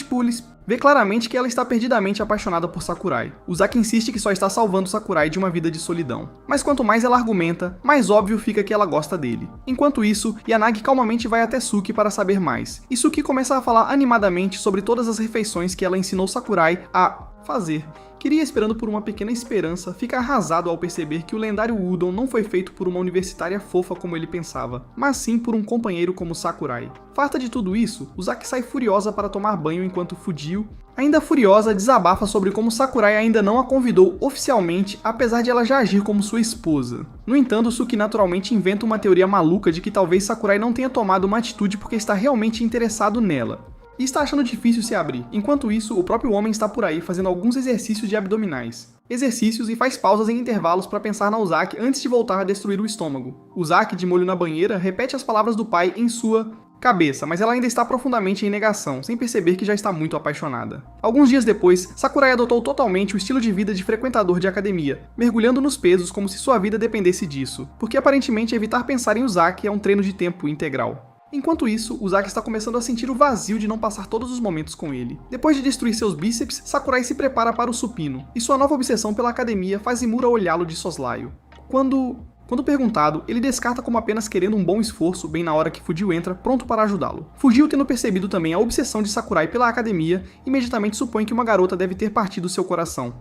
vê claramente que ela está perdidamente apaixonada por Sakurai. Uzaki insiste que só está salvando Sakurai de uma vida de solidão. Mas quanto mais ela argumenta, mais óbvio fica que ela gosta dele. Enquanto isso, Yanagi calmamente vai até Suki para saber mais. E Suki começa a falar animadamente sobre todas as refeições que ela ensinou Sakurai a fazer. Kiri, esperando por uma pequena esperança, fica arrasado ao perceber que o lendário Udon não foi feito por uma universitária fofa como ele pensava, mas sim por um companheiro como Sakurai. Farta de tudo isso, Uzaki sai furiosa para tomar banho enquanto Fujio, ainda furiosa, desabafa sobre como Sakurai ainda não a convidou oficialmente, apesar de ela já agir como sua esposa. No entanto, Suki naturalmente inventa uma teoria maluca de que talvez Sakurai não tenha tomado uma atitude porque está realmente interessado nela e está achando difícil se abrir. Enquanto isso, o próprio homem está por aí fazendo alguns exercícios de abdominais. Exercícios e faz pausas em intervalos para pensar na Uzaki antes de voltar a destruir o estômago. Uzaki, de molho na banheira, repete as palavras do pai em sua cabeça, mas ela ainda está profundamente em negação, sem perceber que já está muito apaixonada. Alguns dias depois, Sakurai adotou totalmente o estilo de vida de frequentador de academia, mergulhando nos pesos como se sua vida dependesse disso, porque aparentemente evitar pensar em Uzaki é um treino de tempo integral. Enquanto isso, Uzaki está começando a sentir o vazio de não passar todos os momentos com ele. Depois de destruir seus bíceps, Sakurai se prepara para o supino, e sua nova obsessão pela academia faz Imura olhá-lo de soslaio. Quando perguntado, ele descarta como apenas querendo um bom esforço bem na hora que Fujio entra, pronto para ajudá-lo. Fujio, tendo percebido também a obsessão de Sakurai pela academia, imediatamente supõe que uma garota deve ter partido seu coração.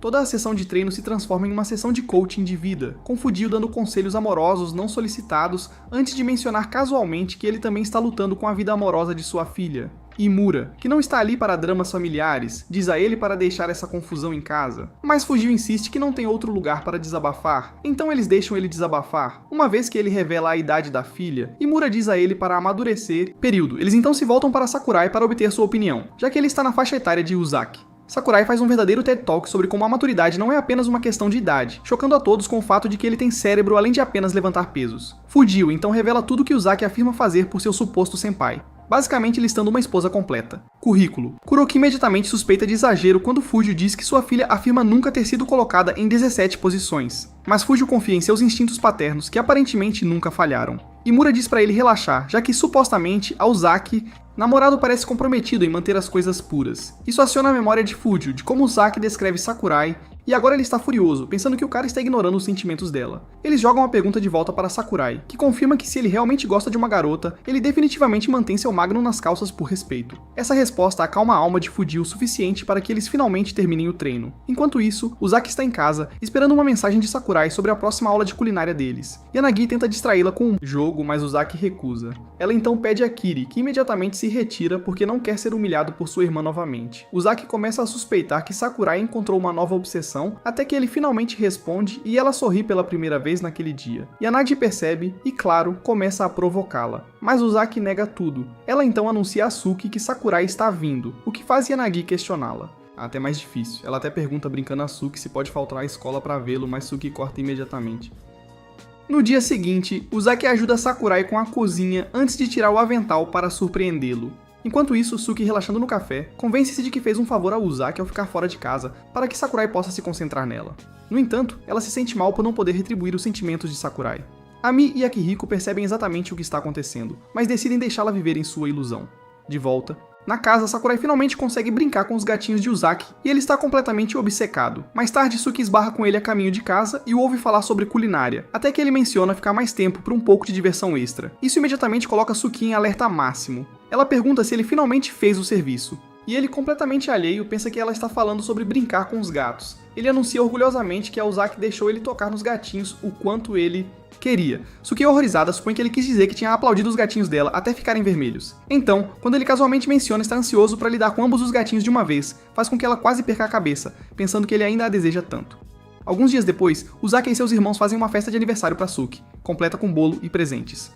Toda a sessão de treino se transforma em uma sessão de coaching de vida, com Fujio dando conselhos amorosos não solicitados antes de mencionar casualmente que ele também está lutando com a vida amorosa de sua filha. Imura, que não está ali para dramas familiares, diz a ele para deixar essa confusão em casa. Mas Fujio insiste que não tem outro lugar para desabafar, então eles deixam ele desabafar. Uma vez que ele revela a idade da filha, Imura diz a ele para amadurecer. Eles então se voltam para Sakurai para obter sua opinião, já que ele está na faixa etária de Uzaki. Sakurai faz um verdadeiro TED Talk sobre como a maturidade não é apenas uma questão de idade, chocando a todos com o fato de que ele tem cérebro além de apenas levantar pesos. Fujio então revela tudo que Uzaki afirma fazer por seu suposto senpai, basicamente listando uma esposa completa. Currículo. Kuroki imediatamente suspeita de exagero quando Fujio diz que sua filha afirma nunca ter sido colocada em 17 posições, mas Fujio confia em seus instintos paternos que aparentemente nunca falharam. Imura diz para ele relaxar, já que supostamente a Uzaki, namorado, parece comprometido em manter as coisas puras. Isso aciona a memória de Fujio de como Uzaki descreve Sakurai, e agora ele está furioso, pensando que o cara está ignorando os sentimentos dela. Eles jogam a pergunta de volta para Sakurai, que confirma que se ele realmente gosta de uma garota, ele definitivamente mantém seu magnum nas calças por respeito. Essa resposta acalma a alma de Fujio o suficiente para que eles finalmente terminem o treino. Enquanto isso, Uzaki está em casa, esperando uma mensagem de Sakurai sobre a próxima aula de culinária deles. Yanagi tenta distraí-la com um jogo, mas Uzaki recusa. Ela então pede a Kiri, que imediatamente se retira porque não quer ser humilhado por sua irmã novamente. Uzaki começa a suspeitar que Sakurai encontrou uma nova obsessão, até que ele finalmente responde e ela sorri pela primeira vez naquele dia. Yanagi percebe e, claro, começa a provocá-la. Mas Uzaki nega tudo. Ela então anuncia a Suki que Sakurai está vindo, o que faz Yanagi questioná-la. Até mais difícil. Ela até pergunta brincando a Suki se pode faltar à escola para vê-lo, mas Suki corta imediatamente. No dia seguinte, Uzaki ajuda Sakurai com a cozinha antes de tirar o avental para surpreendê-lo. Enquanto isso, Suki, relaxando no café, convence-se de que fez um favor a Uzaki ao ficar fora de casa para que Sakurai possa se concentrar nela. No entanto, ela se sente mal por não poder retribuir os sentimentos de Sakurai. Ami e Akihiko percebem exatamente o que está acontecendo, mas decidem deixá-la viver em sua ilusão. De volta, Na casa, Sakurai finalmente consegue brincar com os gatinhos de Uzaki e ele está completamente obcecado. Mais tarde, Suki esbarra com ele a caminho de casa e o ouve falar sobre culinária, até que ele menciona ficar mais tempo por um pouco de diversão extra. Isso imediatamente coloca Suki em alerta máximo. Ela pergunta se ele finalmente fez o serviço. E ele, completamente alheio, pensa que ela está falando sobre brincar com os gatos. Ele anuncia orgulhosamente que a Uzaki deixou ele tocar nos gatinhos o quanto ele queria. Suki, horrorizada, supõe que ele quis dizer que tinha aplaudido os gatinhos dela até ficarem vermelhos. Então, quando ele casualmente menciona estar ansioso para lidar com ambos os gatinhos de uma vez, faz com que ela quase perca a cabeça, pensando que ele ainda a deseja tanto. Alguns dias depois, Uzaki e seus irmãos fazem uma festa de aniversário para Suki, completa com bolo e presentes.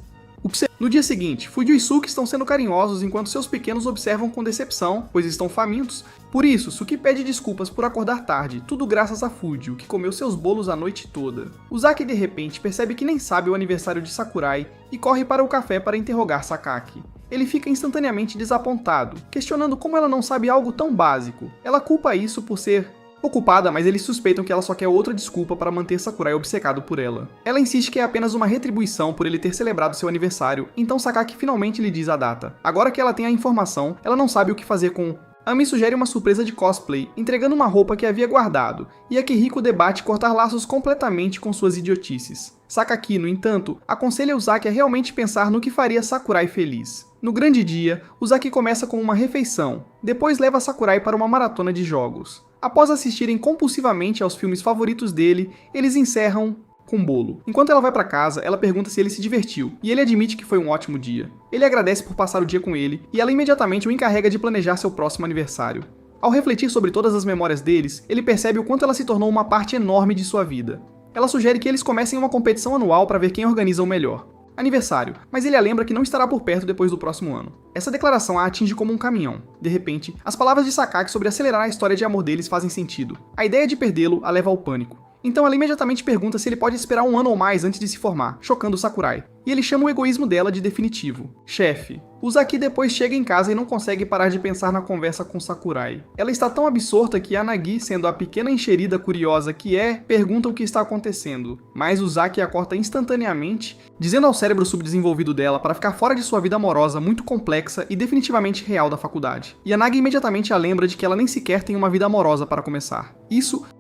No dia seguinte, Fuji e Suki estão sendo carinhosos enquanto seus pequenos observam com decepção, pois estão famintos. Por isso, Suki pede desculpas por acordar tarde, tudo graças a Fuji, que comeu seus bolos a noite toda. Uzaki de repente percebe que nem sabe o aniversário de Sakurai e corre para o café para interrogar Sakaki. Ele fica instantaneamente desapontado, questionando como ela não sabe algo tão básico. Ela culpa isso por ser ocupada, mas eles suspeitam que ela só quer outra desculpa para manter Sakurai obcecado por ela. Ela insiste que é apenas uma retribuição por ele ter celebrado seu aniversário, então Sakaki finalmente lhe diz a data. Agora que ela tem a informação, ela não sabe o que fazer com. Ami sugere uma surpresa de cosplay, entregando uma roupa que havia guardado, e Akihiko debate cortar laços completamente com suas idiotices. Sakaki, no entanto, aconselha Uzaki a realmente pensar no que faria Sakurai feliz. No grande dia, Uzaki começa com uma refeição, depois leva Sakurai para uma maratona de jogos. Após assistirem compulsivamente aos filmes favoritos dele, eles encerram com bolo. Enquanto ela vai para casa, ela pergunta se ele se divertiu, e ele admite que foi um ótimo dia. Ele agradece por passar o dia com ele, e ela imediatamente o encarrega de planejar seu próximo aniversário. Ao refletir sobre todas as memórias deles, ele percebe o quanto ela se tornou uma parte enorme de sua vida. Ela sugere que eles comecem uma competição anual para ver quem organiza o melhor. Aniversário, mas ele a lembra que não estará por perto depois do próximo ano. Essa declaração a atinge como um caminhão. De repente, as palavras de Sakaki sobre acelerar a história de amor deles fazem sentido. A ideia de perdê-lo a leva ao pânico. Então ela imediatamente pergunta se ele pode esperar um ano ou mais antes de se formar, chocando Sakurai. E ele chama o egoísmo dela de definitivo. Chefe. Uzaki depois chega em casa e não consegue parar de pensar na conversa com Sakurai. Ela está tão absorta que Yanagi, sendo a pequena enxerida curiosa que é, pergunta o que está acontecendo. Mas Uzaki a corta instantaneamente, dizendo ao cérebro subdesenvolvido dela para ficar fora de sua vida amorosa muito complexa e definitivamente real da faculdade. Yanagi imediatamente a lembra de que ela nem sequer tem uma vida amorosa para começar.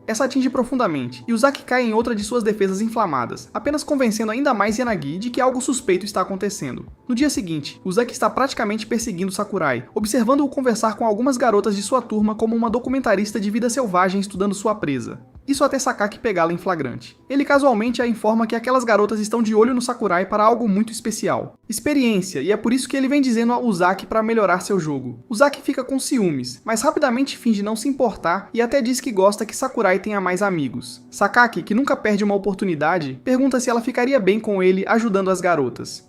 Essa atinge profundamente, e Uzaki cai em outra de suas defesas inflamadas, apenas convencendo ainda mais Yanagi de que algo suspeito está acontecendo. No dia seguinte, Uzaki está praticamente perseguindo Sakurai, observando-o conversar com algumas garotas de sua turma como uma documentarista de vida selvagem estudando sua presa. Isso até Sakaki pegá-la em flagrante. Ele casualmente a informa que aquelas garotas estão de olho no Sakurai para algo muito especial. Experiência, e é por isso que ele vem dizendo a Uzaki para melhorar seu jogo. Uzaki fica com ciúmes, mas rapidamente finge não se importar e até diz que gosta que Sakurai tenha mais amigos. Sakaki, que nunca perde uma oportunidade, pergunta se ela ficaria bem com ele ajudando as garotas.